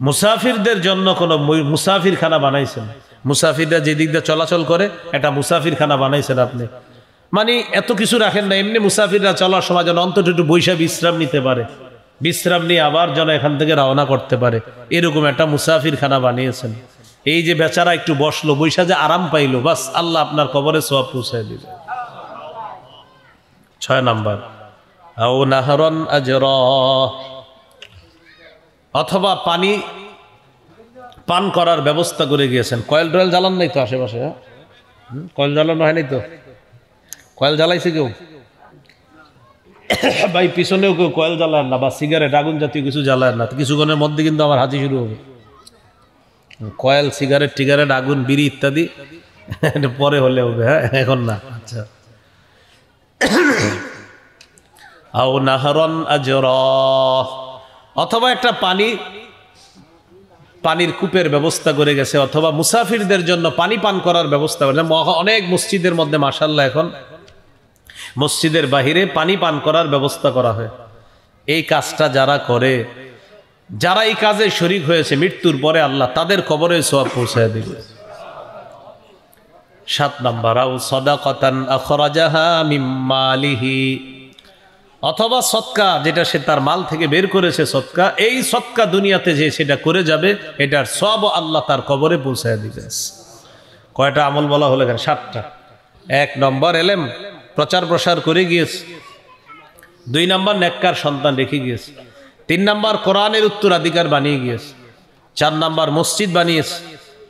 মুসাফিরদের জন্য কোনো মুসাফিরখানা বানাইছেন। মুসাফিররা যে দিক দিয়ে চলাচল করে, একটা মুসাফিরখানা বানাইছেন আপনি, মানে এত কিছু রাখেন না, এমনি মুসাফিররা চলার সময় যেন অন্তত একটু বৈশা বিশ্রাম নিতে পারে, বিশ্রাম নিয়ে আবার যেন এখান থেকে রওনা করতে পারে, এরকম একটা মুসাফিরখানা বানিয়েছেন। এই যে বেচারা একটু বসলো, বৈশা যে আরাম পাইলো, বাস আল্লাহ আপনার কবরে সওয়াব পৌঁছায় দিবে। ৬ নাম্বার, আও নাহরান আজরা, অথবা পানি পান করার ব্যবস্থা করে গিয়েছেন। কয়েল টয়েল জ্বালান নাই তো আশেপাশে? কয়েল জ্বালানো হয়নি তো? কয়েল জ্বালাইছে কেউ? ভাই পিছনেও কেউ কয়েল জ্বালায় না বা সিগারেট আগুন জাতীয় কিছু জ্বালায় না, কিছুক্ষণের মধ্যে কিন্তু আমার হাঁচি শুরু হবে। কয়েল, সিগারেট টিগারেট, আগুন, বিড়ি ইত্যাদি পরে হলে হবে, হ্যাঁ, এখন না। আচ্ছা, আও নাহরন আজরা, অথবা একটা পানির কূপের ব্যবস্থা করে গেছে, অথবা মুসাফিরদের জন্য পানি পান করার ব্যবস্থা করে। অনেক মসজিদের মধ্যে মাশাআল্লাহ এখন মসজিদের বাহিরে পানি পান করার ব্যবস্থা করা হয়। এই কাজটা যারা করে, যারা এই কাজে শরীক হয়েছে, মৃত্যুর পরে আল্লাহ তাদের কবরে সওয়াব পৌঁছায় দিবে। 7 নাম্বার, আও সাদাকাতান আখরাজাহা মিন মালিহি, অথবা সদকা, যেটা সে তার মাল থেকে বের করেছে সদকা, এই সদকা দুনিয়াতে যে সেটা করে যাবে, এটার সব আল্লাহ তার কবরে পৌঁছায় দিবে। কয়টা আমল বলা হলো এখানে? 7টা। 1 নম্বর এলেম প্রচার প্রসার করে গিয়েছে। 2 নম্বর নেককার সন্তান রেখে গিয়েছে। 3 নম্বর কোরআনের উত্তরাধিকার বানিয়ে গিয়েছে। 4 নম্বর মসজিদ বানিয়েছে।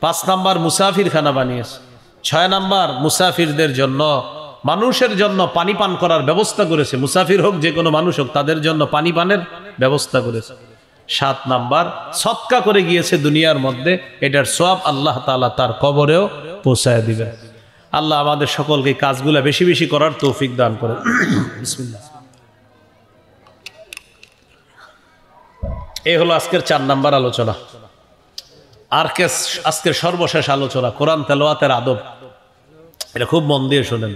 5 নম্বর মুসাফিরখানা বানিয়েছে। 6 নম্বর মুসাফিরদের জন্য, মানুষের জন্য পানি পান করার ব্যবস্থা করেছে। মুসাফির হোক, যে কোনো মানুষ হোক, তাদের জন্য পানি পানের ব্যবস্থা করেছে। 7 নম্বর সদকা করে গিয়েছে দুনিয়ার মধ্যে, এটার সওয়াব আল্লাহ তাআলা তার কবরেও পৌঁছায় দিবেন। আল্লাহ আমাদের সকলকে কাজগুলো বেশি বেশি করার তৌফিক দান করেন। বিসমিল্লাহ। এই হলো আজকের 4 নম্বর আলোচনা। আজকের সর্বশেষ আলোচনা কোরআন তেলাওয়াতের আদব। এটা খুব মন দিয়ে শোনেন।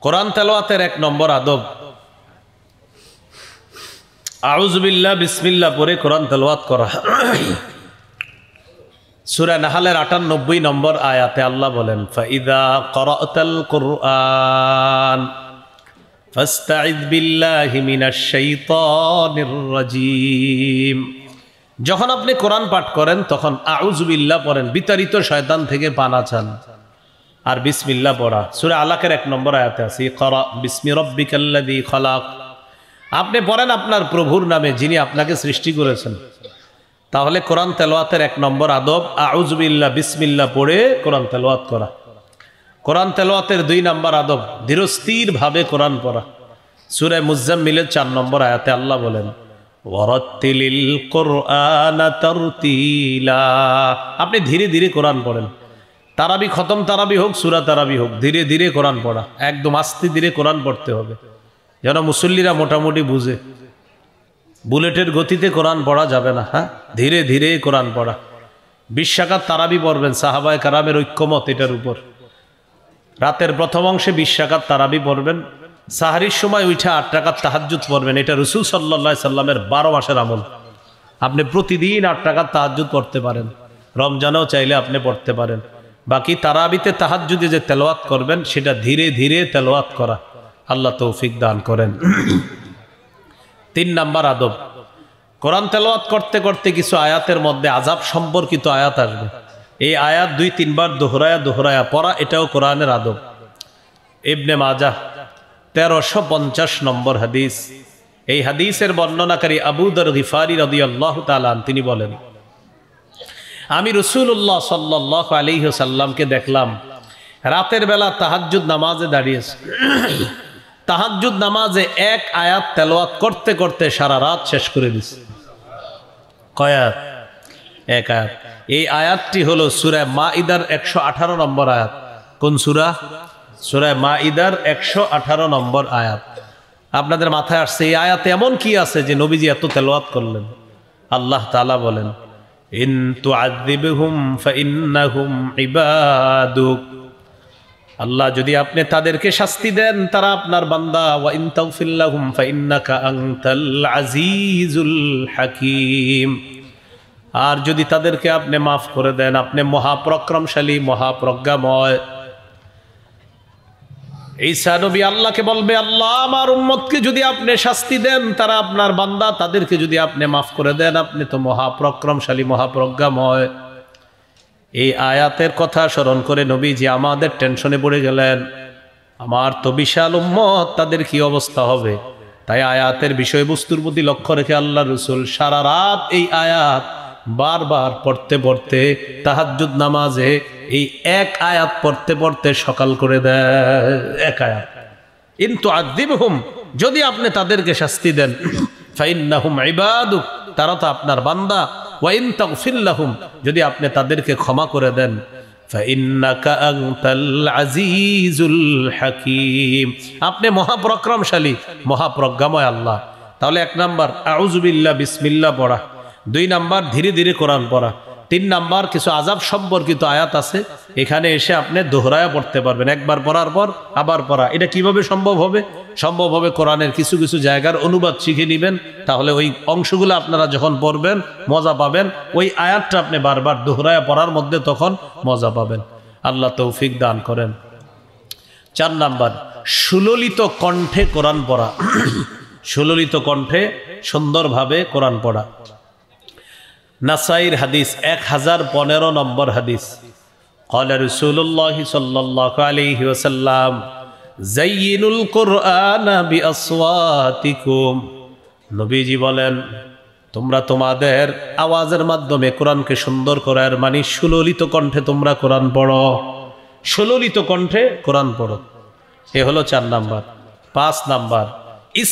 কোরআন তেলাওয়াতের 1 নম্বর আদব, আউযু বিল্লাহ বিসমিল্লাহ পড়ে কোরআন তেলাওয়াত করা। সূরা নাহলের ৯৮ নম্বর আয়াতে আল্লাহ বলেন, ফাইদা ক্বরাতাল কুরআন ফাস্তাইয বিল্লাহি মিনাশ শাইতানির রাজীম। যখন আপনি কোরআন পাঠ করেন তখন আউযু বিল্লাহ পড়েন, বিতাড়িত শয়তান থেকে পানা চান, আর বিসমিল্লাহ পড়া। সূরা আলাকের 1 নম্বর আয়াতে আছে, ইকরা বিসমি রাব্বিকাল্লাযী খালাক। আপনি পড়েন আপনার প্রভুর নামে, যিনি আপনাকে সৃষ্টি করেছেন। তাহলে কোরআন তেলাওয়াতের 1 নম্বর আদব আউযু বিল্লাহ বিসমিল্লাহ পড়ে কোরআন তেলাওয়াত করা। কোরআন তেলাওয়াতের 2 নম্বর আদব ধীরস্থির ভাবে কোরআন পড়া। সূরা মুজাম্মিলের 4 নম্বর আয়াতে আল্লাহ বলেন, ওয়ারাত্তিলিল কুরআনা তারতিলা। আপনি ধীরে ধীরে কোরআন পড়েন। তারাবি, খতম তারাবি হোক, সূরা তারাবি হোক, ধীরে ধীরে কোরআন পড়া, একদম আস্তে ধীরে কোরআন পড়তে হবে, যেন মুসল্লিরা মোটামুটি বুঝে। বুলেটের গতিতে কোরআন পড়া যাবে না, হ্যাঁ, ধীরে ধীরে কোরআন পড়া। 20 রাকাত তারাবি পড়বেন, সাহাবায়ে কেরামের ঐক্যমত এটার উপর। রাতের প্রথম অংশে 20 রাকাত তারাবি পড়বেন, সাহারির সময় উঠে 8 রাকাত তাহাজ্জুদ পড়বেন। এটা রাসূল সাল্লাল্লাহু আলাইহি সাল্লামের 12 মাসের আমল। আপনি প্রতিদিন 8 রাকাত তাহাজ্জুদ পড়তে পারেন, রমজানেও চাইলে আপনি পড়তে পারেন। বাকি তারাবিতে তাহাজ্জুদে যে তেলাওয়াত করবেন সেটা ধীরে ধীরে তেলাওয়াত করা। আল্লাহ তৌফিক দান করেন। 3 নম্বর আদব, কোরআন তেলাওয়াত করতে করতে কিছু আয়াতের মধ্যে আযাব সম্পর্কিত আয়াত আসবে। এই আয়াত 2-3 বার দোহরায়া পড়া, এটাও কোরআনের আদব। ইবনে মাজাহ 1350 নম্বর হাদিস। এই হাদিসের বর্ণনাকারী আবু যর গিফারি রাদিয়াল্লাহু তাআলা তিনি বলেন, আমি রাসূলুল্লাহ সাল্লাল্লাহু আলাইহি ওয়াসাল্লামকে দেখলাম রাতের বেলা তাহাজ্জুদ নামাজে দাঁড়িয়েছে। তাহাজ্জুদ নামাজে 1 আয়াত তেলাওয়াত করতে করতে সারা রাত শেষ করে দিয়েছে। কয় আয়াত? 1 আয়াত। এই আয়াতটি হলো সূরা মাইদার 118 নম্বর আয়াত। কোন সূরা? সূরা মাইদার 118 নম্বর আয়াত। আপনাদের মাথায় আসছে এই আয়াতে এমন কি আছে যে নবীজি এত তেলাওয়াত করলেন? আল্লাহ তাআলা বলেন, ইন তুআযিবহুম ফাইন্নাহুম ইবাদুক। আল্লাহ যদি আপনি তাদেরকে শাস্তি দেন তারা আপনার বান্দা, ওয়া ইন তাগফির লাহুম ফাইন্নাকা আনতাল আজিজুল হাকীম। আর যদি তাদেরকে আপনি মাফ করে দেন আপনি মহাপরাক্রমশালী, মহাপ্রজ্ঞাময়। ঈসা নবী আল্লাহকে বলবে, আল্লাহ আমার উম্মতকে যদি আপনি শাস্তি দেন তারা আপনার বান্দা, তাদেরকে যদি আপনি মাফ করে দেন আপনি তো মহাপরাক্রমশালী, মহাপ্রজ্ঞাময়। এই আয়াতের কথা স্মরণ করে নবীজি আমাদের টেনশনে পড়ে গেলেন, আমার তো বিশাল উম্মত, তাদের কি অবস্থা হবে। তাই আয়াতের বিষয়বস্তুর প্রতি লক্ষ্য রেখে আল্লাহ রাসূল সারা রাত এই আয়াত বারবার পড়তে পড়তে তাহাজ্জুদ নামাজে এই 1 আয়াত পড়তে পড়তে সকাল করে দেয়। 1 আয়াত, ইন তুআযিবহুম যদি আপনি তাদেরকে শাস্তি দেন, ফাইন্নাহুম ইবাদুক, তারা তো আপনার বান্দা, ওয়া ইন তাগফির লাহুম, যদি আপনি তাদেরকে ক্ষমা করে দেন, ফাইন্নাকা আনতাল আজিজুল হাকীম, আপনি মহাপরাক্রমশালী, মহাপ্রজ্ঞাময় আল্লাহ। তাহলে 1 নাম্বার আউযু বিল্লাহ বিসমিল্লাহ পড়া, 2 নাম্বার ধীরে ধীরে কোরআন পড়া, 3 নাম্বার কিছু আযাব সম্পর্কিত আয়াত আছে, এখানে এসে আপনি দোহরায়া পড়তে পারবেন, একবার পড়ার পর আবার পড়া। এটা কিভাবে সম্ভব হবে? সম্ভব হবে কোরআনের কিছু কিছু জায়গার অনুবাদ শিখে নেবেন, তাহলে ওই অংশগুলো আপনারা যখন পড়বেন মজা পাবেন, ওই আয়াতটা আপনি বারবার দোহরায়া পড়ার মধ্যে তখন মজা পাবেন। আল্লাহ তৌফিক দান করেন। 4 নাম্বার সুললিত কণ্ঠে কোরআন পড়া, সুললিত কণ্ঠে সুন্দরভাবে কোরআন পড়া। নাসাইর হাদিস 1015 নম্বর হাদিস, ক্বালা রাসূলুল্লাহ সাল্লাল্লাহু আলাইহি ওয়াসাল্লাম যায়্যিনুল কুরআনা বিআসওয়াতিকুম, নবীজি বলেন তোমরা তোমাদের আওয়াজের মাধ্যমে কোরআনকে সুন্দর করার, মানে সুললিত কণ্ঠে তোমরা কোরআন পড়ো, সুললিত কণ্ঠে কোরআন পড়ো। এ হলো 4 নাম্বার। 5 নাম্বার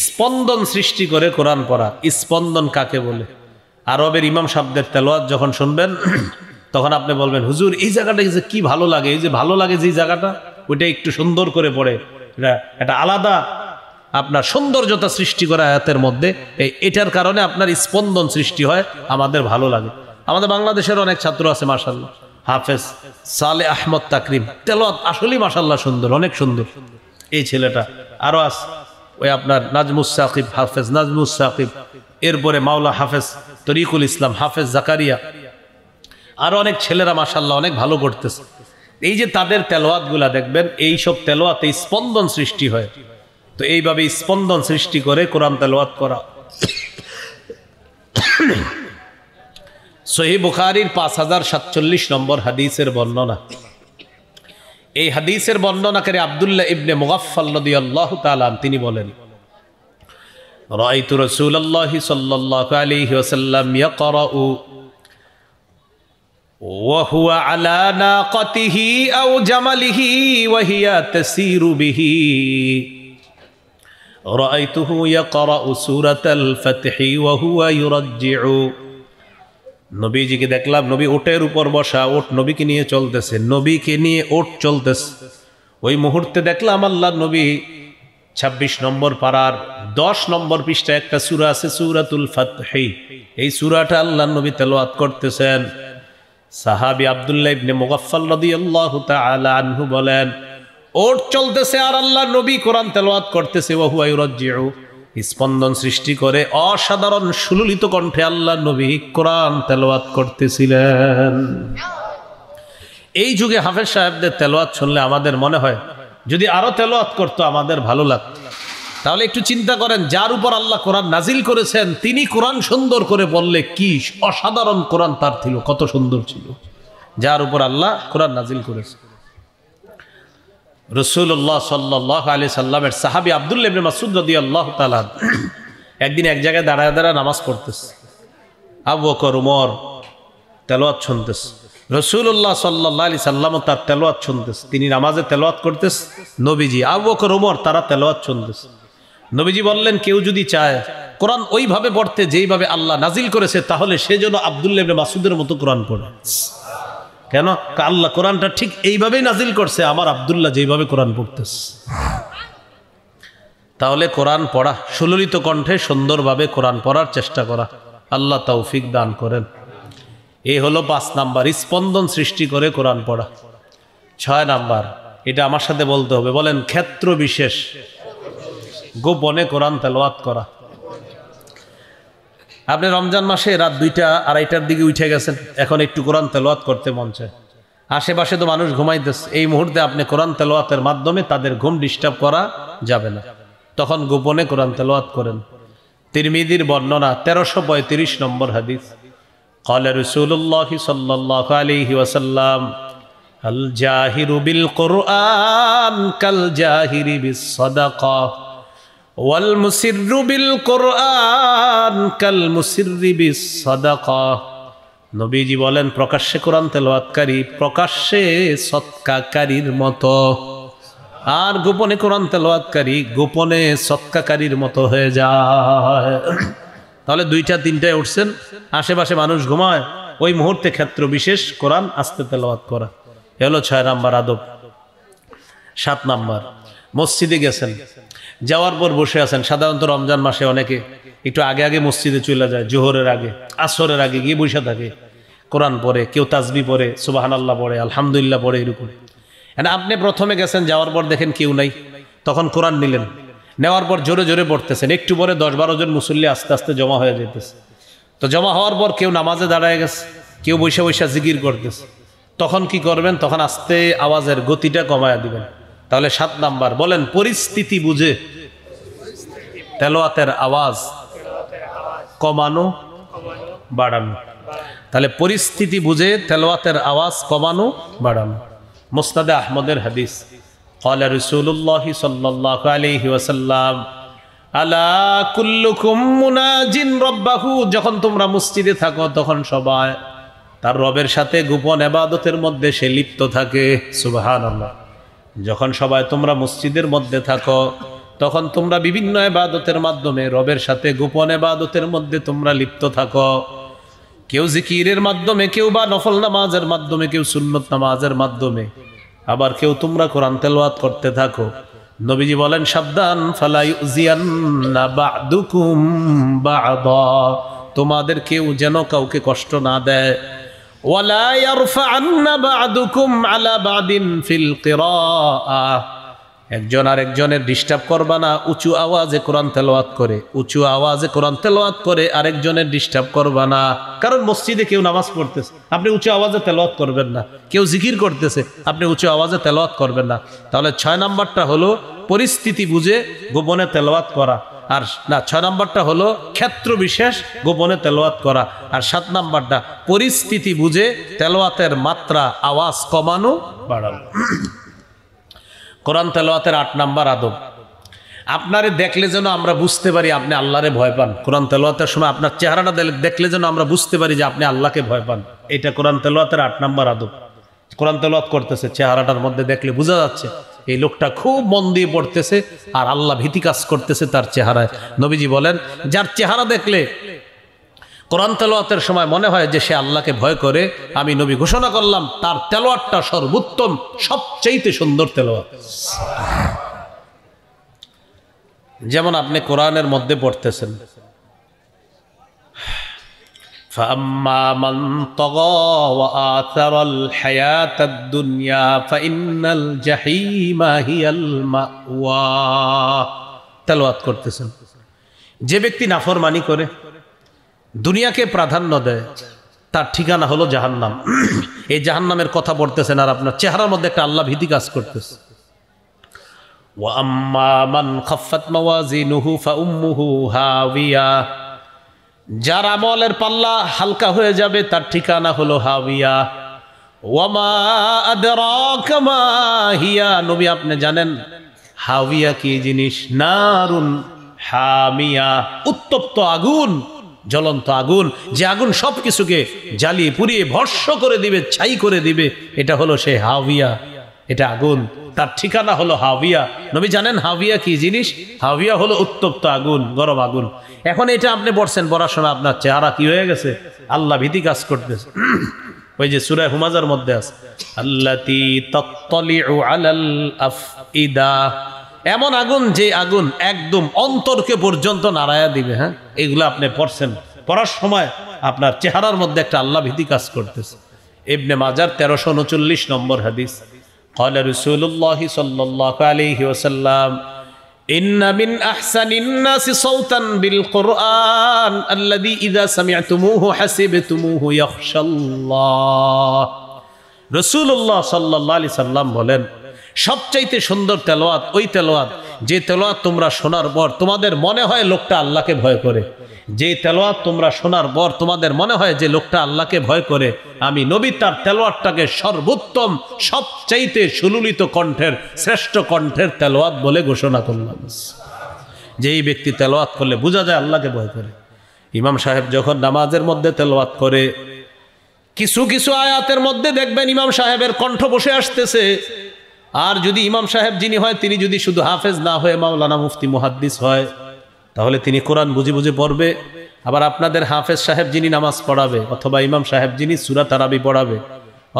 স্পন্দন সৃষ্টি করে কোরআন পড়া। স্পন্দন কাকে বলে? আরবের ইমাম সাহেবদের তেলাওয়াত যখন শুনবেন তখন আপনি বলবেন, হুজুর এই জায়গাটা যে কি ভালো লাগে, এই যে ভালো লাগে যে জায়গাটা, ওইটা একটু সুন্দর করে পড়ে, এটা আলাদা আপনার সৌন্দর্যতা সৃষ্টি করে আয়াতের মধ্যে, এটার কারণে আপনার স্পন্দন সৃষ্টি হয়, আমাদের ভালো লাগে। আমাদের বাংলাদেশের অনেক ছাত্র আছে মাশাআল্লাহ, হাফেজ সালে আহমদ তাকরিম, তেলাওয়াত আসলেই মাশাআল্লাহ সুন্দর, অনেক সুন্দর এই ছেলেটা। আরো আছে ওই আপনার নাজমুস সাকিব, হাফেজ নাজমুস সাকিব, এরপরে মাওলা হাফেজ তরিকুল ইসলাম, হাফেজ জাকারিয়া, আরো অনেক ছেলেরা মাশাআল্লাহ অনেক ভালো করতেছে। এই যে তাদের তেলাওয়াত গুলা দেখবেন, এই সব তেলাওয়াতে স্পন্দন সৃষ্টি হয়। তো এইভাবে স্পন্দন সৃষ্টি করে কোরআন তেলাওয়াত করা। সহিহ বুখারীর 5047 নম্বর হাদিসের বর্ণনা। এই হাদিসের বর্ণনাকারী আব্দুল্লাহ ইবনে মুগাফফাল রাদিয়াল্লাহু তাআলা তিনি বলেন, রাআইতু রাসূলুল্লাহ সাল্লাল্লাহু আলাইহি ওয়াসাল্লাম ইয়াকরাউ ওয়া হুয়া আলা নাকাতিহি আও জামালিহি ওয়া হিয়া তাসিরু বিহি, রাআইতুহু ইয়াকরাউ সূরাতাল ফাতহি ওয়া হুয়া ইউরাজ্জিউ। নবীজিকে দেখলাম, নবী ওটের উপর বসা, ওট নবীকে নিয়ে চলতেছে, নবীকে নিয়ে ওট চলতেছে। ওই মুহূর্তে দেখলাম আল্লাহ নবী 26 নম্বর পারার 10 নম্বর পৃষ্ঠায় একটা সূরা আছে, সূরাতুল ফাতহি, এই সূরাটা আল্লাহ নবী তেলাওয়াত করতেছেন। সাহাবী আব্দুল্লাহ ইবনে মুগাফফাল রাদিয়াল্লাহু তাআলা আনহু বলেন, ওট চলতেছে আর আল্লাহ নবী কোরআন তেলাওয়াত করতেছে, ওয়া হুয়া ইউরাজ্জিউ, স্পন্দন সৃষ্টি করে অসাধারণ সুললিত কণ্ঠে আল্লাহ নবী কোরআন তেলাওয়াত করতেছিলেন। এই যুগে হাফেজ সাহেবদের তেলাওয়াত শুনলে আমাদের মনে হয় যদি আরো তেলাওয়াত করতো আমাদের ভালো লাগতো। তাহলে একটু চিন্তা করেন, যার উপর আল্লাহ কোরআন নাজিল করেছেন তিনি কোরআন সুন্দর করে বললে কি অসাধারণ কোরআন তার ছিল, কত সুন্দর ছিল, যার উপর আল্লাহ কোরআন নাজিল করেছে। রাসূলুল্লাহ সাল্লাল্লাহু আলাইহি সাল্লামের সাহাবী আব্দুল্লাহ ইবনে মাসউদ রাদিয়াল্লাহু তাআলা একদিন এক জায়গায় দাঁড়ায় দাঁড়ায় নামাজ পড়তেছে, আবু বকর ওমর তেলাওয়াত শুনতেছে, রাসূলুল্লাহ সাল্লাল্লাহু আলাইহি সাল্লাম তার তেলাওয়াত শুনতেছে, তিনি নামাজে তেলাওয়াত করতেছে, নবীজি আবু বকর ওমর তারা তেলাওয়াত শুনতেছে। নবীজি বললেন, কেউ যদি চায় কোরআন ওইভাবে পড়তে যেইভাবে আল্লাহ নাজিল করেছে, তাহলে সে যেন আব্দুল্লাহ ইবনে মাসউদের মতো কোরআন পড়ে। কেন? আল্লাহ কোরআনটা ঠিক এইভাবেই নাজিল করছে, আমার আব্দুল্লাহ যেইভাবে কোরআন পড়তেছে। তাহলে কোরআন পড়া, সুললিত কণ্ঠে সুন্দরভাবে কোরআন পড়ার চেষ্টা করা, আল্লাহ তৌফিক দান করেন। এই হলো 5 নাম্বার, স্পন্দন সৃষ্টি করে কোরআন পড়া। 6 নাম্বার, এটা আমার সাথে বলতে হবে, বলেন, ক্ষেত্র বিশেষ গোপনে কোরআন তেলাওয়াত করা। আপনি রমজান মাসে রাত 2টা 2:30টার দিকে উঠে গেছেন, এখন একটু কোরআন তেলাওয়াত করতে মন চায়, আশেপাশে তো মানুষ ঘুমাইতেছে, এই মুহূর্তে আপনি কোরআন তেলাওয়াতের মাধ্যমে তাদের ঘুম ডিস্টার্ব করা যাবে না, তখন গোপনে কোরআন তেলাওয়াত করেন। তিরমিজির বর্ণনা 1335 নম্বর হাদিস, ক্বালা রাসূলুল্লাহ সাল্লাল্লাহু আলাইহি ওয়াসাল্লাম, আল জাহিরু বিল কুরআন কাল জাহিরি বিস সাদাকা ওয়াল মুসিররু বিল কুরআন কাল মুসিররি বিস সাদাকা। নবীজি বলেন, প্রকাশ্যে কোরআন তেলাওয়াতকারী প্রকাশ্যে সদকাকারীর মতো। আর গোপনে কোরআন তেলাওয়াতকারী গোপনে সৎকাকারীর মতো হয়ে যায়। তাহলে 2টা 3টায় উঠছেন, আশেপাশে মানুষ ঘুমায়, ওই মুহূর্তে ক্ষেত্র বিশেষ কোরআন আস্তে তেলাওয়াত করা। এ হলো 6 নাম্বার আদব। 7 নাম্বার, মসজিদে গেছেন, যাওয়ার পর বসে আছেন। সাধারণত রমজান মাসে অনেকে একটু আগে আগে মসজিদে চলে যায়, জোহরের আগে, আসরের আগে গিয়ে বসে থাকে, কোরআন পড়ে, কেউ তাসবিহ পড়ে, সুবহানাল্লাহ পড়ে, আলহামদুলিল্লাহ পড়ে, এরকম। আপনি প্রথমে গেছেন, যাওয়ার পর দেখেন কেউ নাই, তখন কোরআন নিলেন, নেওয়ার পর জোরে জোরে পড়তেছেন, একটু পরে 10-12 জন মুসল্লি আস্তে আস্তে জমা হয়ে যেতেছে। তো জমা হওয়ার পর কেউ নামাজে দাঁড়ায় গেছে, কেউ বৈশা বৈশা জিকির করতেছে, তখন কি করবেন? তখন আস্তে আওয়াজের গতিটা কমায়া দিবেন। তাহলে 7 নাম্বার, বলেন, পরিস্থিতি বুঝে তেলাওয়াতের আওয়াজ কমানো বাড়ানো। তাহলে পরিস্থিতি বুঝে তেলাওয়াতের আওয়াজ কমানো বাড়ানো। মুসনাদে আহমদের হাদিস, ক্বালা রাসূলুল্লাহ সাল্লাল্লাহু আলাইহি ওয়াসাল্লাম, আলা কুল্লুকুম মুনাজিন রাব্বাহু। যখন তোমরা মসজিদে থাকো তখন সবাই তার রবের সাথে গোপন ইবাদতের মধ্যে সে লিপ্ত থাকে। সুবহানাল্লাহ। যখন সবাই তোমরা মসজিদের মধ্যে থাকো তখন তোমরা বিভিন্ন ইবাদতের মাধ্যমে রবের সাথে গোপন ইবাদতের মধ্যে তোমরা লিপ্ত থাকো। কেউ জিকিরের মাধ্যমে, কেউ বা নফল নামাজের মাধ্যমে, কেউ সুন্নত নামাজের মাধ্যমে, আবার কেউ তোমরা কোরআন তেলাওয়াত করতে থাকো। নবীজি বলেন, সাবধান, ফালা ইউজিয়ান্না বা'দুকুম বা'দা, তোমাদের কেউ যেন কাউকে কষ্ট না দেয়। ওয়ালা ইয়ারফা'আন্না বা'দুকুম আলা বা'দিন ফিল কিরাআহ, একজন আরেকজনের ডিস্টার্ব করবা না। উঁচু আওয়াজে কোরআন তেলাওয়াত করে, উঁচু আওয়াজে কোরআন তেলাওয়াত করে আরেকজনের ডিস্টার্ব করবা না। কারণ মসজিদে কেউ নামাজ পড়তেছে, আপনি উঁচু আওয়াজে তেলাওয়াত করবেন না। কেউ জিকির করতেছে, আপনি উঁচু আওয়াজে তেলাওয়াত করবেন না। তাহলে 6 নাম্বারটা হলো পরিস্থিতি বুঝে গোপনে তেলাওয়াত করা, আর না 6 নাম্বারটা হলো ক্ষেত্র বিশেষ গোপনে তেলাওয়াত করা, আর 7 নাম্বারটা পরিস্থিতি বুঝে তেলাওয়াতের মাত্রা আওয়াজ কমানো বাড়ানো। কোরআন তেলাওয়াতের 8 নাম্বার আদব, আপনারে দেখলে যেন আমরা বুঝতে পারি আপনি আল্লাহরে ভয় পান। কোরআন তেলাওয়াতের সময় আপনার চেহারাটা দেখলে যেন আমরা বুঝতে পারি যে আপনি আল্লাহকে ভয় পান। এটা কোরআন তেলাওয়াতের 8 নাম্বার আদব। কোরআন তেলাওয়াত করতেছে, চেহারাটার মধ্যে দেখলে বোঝা যাচ্ছে এই লোকটা খুব মন দিয়ে পড়তেছে আর আল্লাহ ভীতি কাজ করতেছে তার চেহারায়। নবীজি বলেন, যার চেহারা দেখলে কোরআন তেলাওয়াতের সময় মনে হয় যে সে আল্লাহকে ভয় করে, আমি নবী ঘোষণা করলাম তার তেলাওয়াতটা সর্বোত্তম, সবচেয়ে সুন্দর তেলাওয়াত। যেমন আপনি কোরআনের মধ্যে পড়তেছেন, فَأَمَّا مَنْ طَغَى وَآثَرَ الْحَيَاةَ الدُّنْيَا فَإِنَّ الْجَحِيمَ هِيَ الْمَأْوَى। তেলাওয়াত করতেছেন, যে ব্যক্তি নাফরমানি করে, দুনিয়াকে প্রাধান্য দেয়, তার ঠিকানা হলো জাহান্নাম। এই জাহান্নামের কথা পড়তেছেন আর আপনার চেহারার মধ্যে একটা আল্লাহ ভীতি কাজ করতেছে। ওয়া আম্মা মান খাফফাত মাওয়াজিনুহু ফাউম্মুহু হাওিয়া, যার আমলের পাল্লা হালকা হয়ে যাবে তার ঠিকানা হলো হাওিয়া। ওয়া মা আদরাকা মা হিয়া, নবী আপনি জানেন হাওিয়া কি জিনিস? নারুন হামিয়া, উত্তপ্ত আগুন, জ্বলন্ত আগুন, যে আগুন সবকিছুকে জ্বালিয়ে পুড়িয়ে ভস্ম করে দিবে, ছাই করে দিবে, এটা হলো সে হাওিয়া। এটা আগুন, তার ঠিকানা হলো হাওিয়া। নবী জানেন হাওিয়া কি জিনিস? হাওিয়া হলো উত্তপ্ত আগুন, গরম আগুন। এখন এটা আপনি পড়ছেন, পড়ার সময় আপনার চেহারা কি হয়ে গেছে? আল্লাহ ভীতি কাজ করতেছে। ওই যে সূরা হুমাজার মধ্যে আছে, আল্লাতী তাত্তালিউ আলাল আফইদা, এমন আগুন যে আগুন একদম অন্তরকে পর্যন্ত নাড়ায়া দিবে। হ্যাঁ, এগুলো আপনি পড়ছেন, পড়ার সময় আপনার চেহারার মধ্যে একটা আল্লাহ ভীতি কাজ করতেছে। ইবনে মাজার 1339 নম্বর হাদিস, قال رسول الله صلى الله عليه وسلم إن من أحسن الناس صوتا بالقرآن الذي إذا سمعتموه حسبتموه يخشى الله। রাসূলুল্লাহ সাল্লাল্লাহু আলাইহি সাল্লাম বলেন, সবচাইতে সুন্দর তেলাওয়াত ওই তেলাওয়াত যে তেলাওয়াত তোমরা শোনার পর তোমাদের মনে হয় লোকটা আল্লাহকে ভয় করে। যে তেলাওয়াত তোমরা শোনার পর তোমাদের মনে হয় যে লোকটা আল্লাহকে ভয় করে, আমি নবী তার তেলাওয়াতটাকে সর্বোত্তম, সবচাইতে সুললিত কণ্ঠের, শ্রেষ্ঠ কণ্ঠের তেলাওয়াত বলে ঘোষণা করলাম। যেই ব্যক্তি তেলাওয়াত করলে বোঝা যায় আল্লাহকে ভয় করে। ইমাম সাহেব যখন নামাজের মধ্যে তেলাওয়াত করে, কিছু কিছু আয়াতের মধ্যে দেখবেন ইমাম সাহেবের কণ্ঠ বসে আসতেছে, আর যদি ইমাম সাহেব যিনি হয় তিনি যদি শুধু হাফেজ না হয়ে মাওলানা মুফতি মুহাদ্দিস হয়, তাহলে তিনি কোরআন বুঝে বুঝে পড়বে। আবার আপনাদের হাফেজ সাহেব যিনি নামাজ পড়াবে, অথবা ইমাম সাহেব যিনি সূরা তারাবি পড়াবে,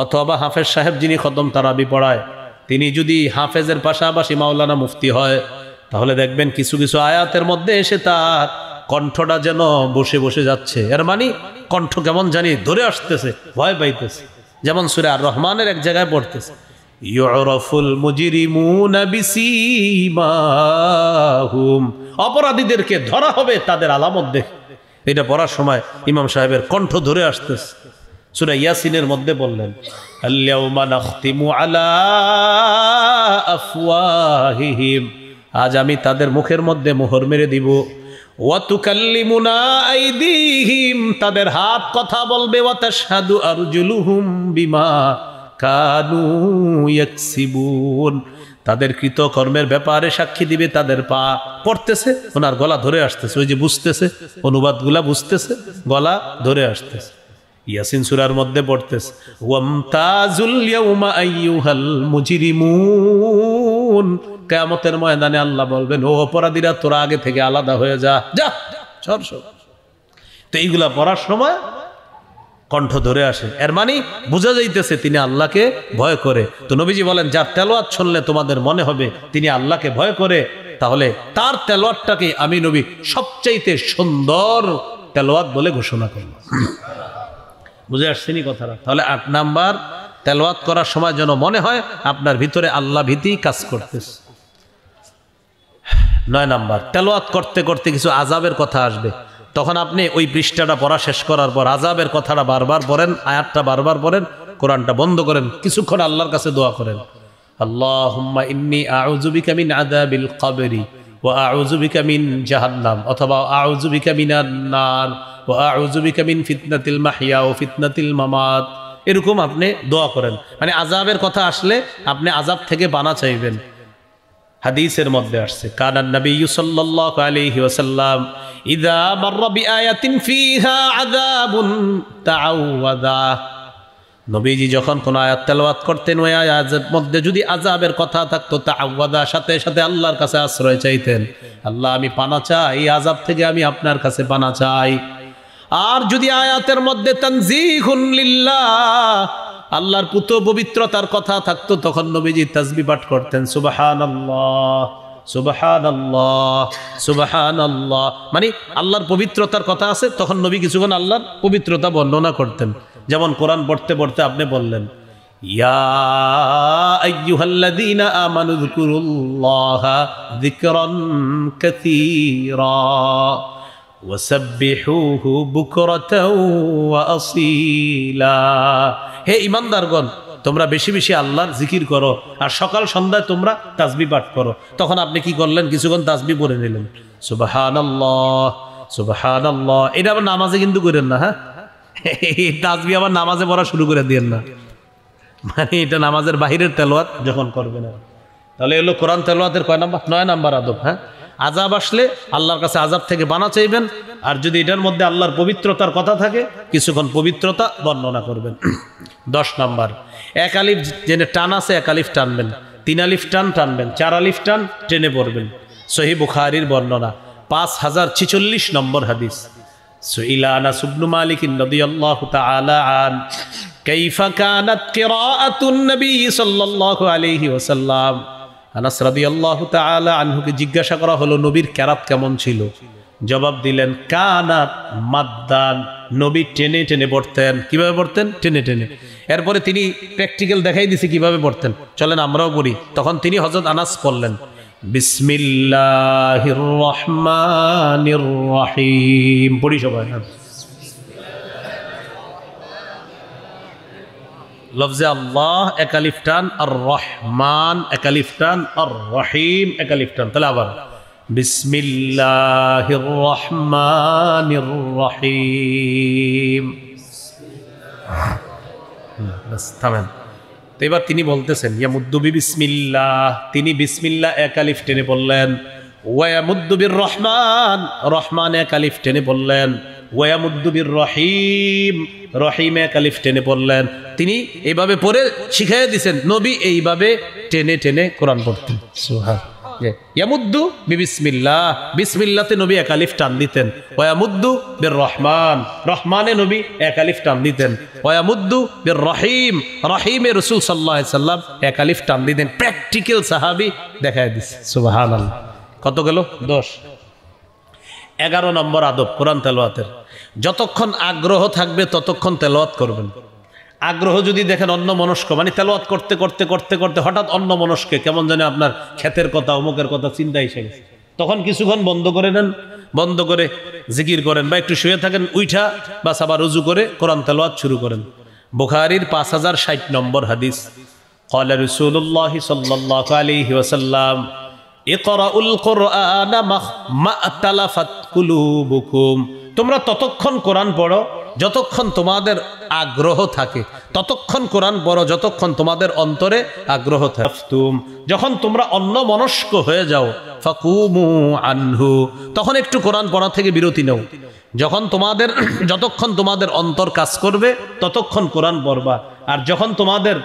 অথবা হাফেজ সাহেব যিনি খতম তারাবি পড়ায়, তিনি যদি হাফেজের পাশাপাশি মাওলানা মুফতি হয়, তাহলে দেখবেন কিছু কিছু আয়াতের মধ্যে এসে তার কণ্ঠটা যেন বসে বসে যাচ্ছে। এর মানে কণ্ঠ কেমন জানি ধরে আসতেছে, ভয় পাইতেছে। যেমন সূরা আর রহমানের এক জায়গায় পড়তেছে, ইউরাফুল মুজরিমুনা বিসীমাহুম, অপরাধীদেরকে ধরা হবে তাদের আলামত দেখে। এটা পড়ার সময় ইমাম সাহেবের কণ্ঠ ধরে আসতেছে। সূরা ইয়াসিনের মধ্যে বললেন, আল-ইয়াউমা নাখতিমু আলা আফওয়াহিহিম, আজ আমি তাদের মুখের মধ্যে মোহর মেরে দিব। ওয়া তুকাল্লিমুনা আইদিহিম, তাদের হাত কথা বলবে। ওয়া তাশহাদু আরজুলুহুম বিমা কানু ইয়াকসিবুন, তাদের কৃতকর্মের ব্যাপারে সাক্ষী দিবে তাদের পা। পড়তেছে, ওনার গলা ধরে আসতেছে, ওই যে বুঝতেছে, অনুবাদগুলা বুঝতেছে, গলা ধরে আসতেছে। ইয়াসিন সূরার মধ্যে পড়তেছে, ওয়ামতাজুল ইয়াউমা আইয়ুহাল মুজরিমুন, কিয়ামতের ময়দানে আল্লাহ বলবেন, ও অপরাধীরা তোরা আগে থেকে আলাদা হয়ে যা, যা সর সর। তো এইগুলা পড়ার সময় কণ্ঠ ধরে আসে, এর মানে বোঝা যাইতেছে তিনি আল্লাহকে ভয় করে। তো নবীজি বলেন, যার তেলাওয়াত শুনলে তোমাদের মনে হবে তিনি আল্লাহকে ভয় করে, তাহলে তার তেলাওয়াতটাকে আমি নবী সবচাইতে সুন্দর তেলাওয়াত বলে ঘোষণা করলাম। বুঝে আসছেনি কথাটা? তাহলে 8 নাম্বার, তেলাওয়াত করার সময় যেন মনে হয় আপনার ভিতরে আল্লাহ ভীতি কাজ করতেছে। 9 নাম্বার, তেলাওয়াত করতে করতে কিছু আযাবের কথা আসবে, তখন আপনি ওই পৃষ্ঠাটা পড়া শেষ করার পর আযাবের কথাটা বারবার পড়েন, আয়াতটা বারবার পড়েন, কোরআনটা বন্ধ করেন, কিছুক্ষণ আল্লাহর কাছে দোয়া করেন, আল্লাহুম্মা ইন্নী আউযু বিকা মিন আযাবিল কবরি ওয়া আউযু বিকা মিন জাহান্নাম, অথবা আউযু বিকা মিনান নার ওয়া আউযু বিকা মিন ফিতনাতিল মাহইয়া ওয়া ফিতনাতিল মামাত। এরকম আপনি দোয়া করেন, মানে আযাবের কথা আসলে আপনি আযাব থেকে পানা চাইবেন। হাদিসের মধ্যে আসছে, কানান নবী সাল্লাল্লাহু আলাইহি ওয়াসাল্লাম ইযা মাররা বিআয়াতিন ফিহা আযাবুন তাআওয়াযা, নবীজি যখন কোন আয়াত তেলাওয়াত করতেন, ওই আয়াতের মধ্যে যদি আযাবের কথা থাকতো, তাআওয়াযা, সাথে সাথে আল্লাহর কাছে আশ্রয় চাইতেন, আল্লাহ আমি পানা চাই, এই আযাব থেকে আমি আপনার কাছে পানা চাই। আর যদি আয়াতের মধ্যে তানজিহুন লিল্লাহ, আল্লাহর পুত পবিত্রতার কথা থাকতো, তখন নবীজি তাসবিহ পাঠ করতেন, সুবহানাল্লাহ সুবহানাল্লাহ সুবহানাল্লাহ, মানে আল্লাহর পবিত্রতার কথা আছে, তখন নবী কিছুক্ষণ আল্লাহর পবিত্রতা বর্ণনা করতেন। যেমন কোরআন পড়তে পড়তে আপনি বললেন, ইয়া আইয়ুহাল্লাযীনা আমানু যকুরুল্লাহা যিকরান কাসীরা ওয়াসাব্বিহুহু বুকরাতাও ওয়া আসীলা, হে ঈমানদারগণ তোমরা বেশি বেশি আল্লাহর জিকির করো, আর সকাল সন্ধ্যায় তোমরা তাসবিহ পাঠ করো। তখন আপনি কি করলেন? কিছুক্ষণ তাসবিহ পড়ে নিলেন, সুবহানাল্লাহ সুবহানাল্লাহ। এটা আবার নামাজে কিন্তু করেন না, হ্যাঁ, এই তাসবিহ আবার নামাজে পড়া শুরু করে দিয়েন না, মানে এটা নামাজের বাহিরের তেলাওয়াত যখন করবেন। তাহলে এলো কোরআন তেলাওয়াতের কয় নাম্বার? 9 নাম্বার আদব। হ্যাঁ, আযাব আসলে আল্লাহর কাছে আযাব থেকে বানা চাইবেন, আর যদি এটার মধ্যে আল্লাহর পবিত্রতার কথা থাকে কিছুক্ষণ পবিত্রতা বর্ণনা করবেন। 10 নাম্বার, 1 আলিফ জেনে টান আছে, 1 আলিফ টানবেন, 3 আলিফ টানবেন, 4 আলিফ টান টেনে পড়বেন। সহিহ বুখারীর বর্ণনা, 5046 নম্বর হাদিস। সুইলা আনাস ইবনে মালিক রাদিয়াল্লাহু তাআলা আন কাইফা কানাত কিরাআতুন নবী সাল্লাল্লাহু আলাইহি ওয়াসাল্লাম, আনাস রাদিয়াল্লাহু তাআলা আনহুকে জিজ্ঞাসা করা হলো নবীর কেরাত কেমন ছিল? জবাব দিলেন, কানাত মাদ্দান, নবী টেনে টেনে পড়তেন। কিভাবে পড়তেন? টেনে টেনে। এরপরে তিনি প্র্যাকটিক্যাল দেখাই দিছে কিভাবে পড়তেন, চলেন আমরাও পড়ি। তখন তিনি হযরত আনাস পড়লেন, বিসমিল্লাহির রহমানির রহিম। পড়ি সবাই, লফজে আল্লাহ 1 আলিফ টান, আর রহমান 1 আলিফ টান, আর রহিম 1 আলিফ টান। তাহলে আবার বিসমিল্লাহির রহমানির রহিম। থামেন। তো এবার তিনি বলতেছেন, ইয়ামুদ্দু বিসমিল্লাহ, তিনি বিসমিল্লাহ 1 আলিফ টেনে বললেন, ওয়া ইয়ামুদ্দু বির রহমান, রহমান 1 আলিফ টেনে বললেন, ওয়ায়ামুদ্দু বির রহিম, রহিমে এক আলিফ টেনে পড়লেন। তিনি এইভাবে পড়ে শিখাইয়া দিয়েছেন, নবী এইভাবে টেনে টেনে কোরআন পড়তেন। সুবহানাল্লাহ। ইয়ামুদ্দু বিবিসমিল্লাহ, বিসমিল্লাতে নবী এক আলিফ টান দিতেন। ওয়ায়ামুদ্দু বির রহমান, রহমানে নবী এক আলিফ টান দিতেন। ওয়ায়ামুদ্দু বির রহিম, রহিমে রাসূল সাল্লাল্লাহু আলাইহি সাল্লাম এক আলিফ টান দিতেন। প্র্যাকটিক্যাল সাহাবী দেখায় দিছে। সুবহানাল্লাহ। কত গেল? 10। 11 নম্বর আদব কোরআন তেলাওয়াতের, যতক্ষণ আগ্রহ থাকবে ততক্ষণ তেলাওয়াত করবেন। আগ্রহ যদি দেখেন অন্য মনস্ক, মানে তেলাওয়াত করতে করতে করতে করতে হঠাৎ অন্য মনস্কে কেমন জানে আপনার ক্ষেতের কথা, অমুকের কথা চিন্তা এসে গেছে, তখন কিছুক্ষণ বন্ধ করে নেন, বন্ধ করে জিকির করেন বা একটু শুয়ে থাকেন, উইঠা বা আবার রুজু করে কোরআন তেলাওয়াত শুরু করেন। বুখারীর 5060 নম্বর হাদিস, ক্বালা রাসূলুল্লাহ সাল্লাল্লাহু আলাইহি ওয়াসাল্লাম ইকরাউল কুরআনা মা তালাফাত কুলুবুকুম, তোমরা ততক্ষণ কোরআন পড়ো যতক্ষণ তোমাদের আগ্রহ থাকে, ততক্ষণ কোরআন পড়ো যতক্ষণ তোমাদের অন্তরে আগ্রহ থাকে। যখন তোমরা অন্য মনস্ক হয়ে যাও, ফাকুমু আনহু, তখন একটু কোরআন পড়া থেকে বিরতি নাও। যতক্ষণ তোমাদের অন্তর কাজ করবে ততক্ষণ কোরআন পড়বা, আর যখন তোমাদের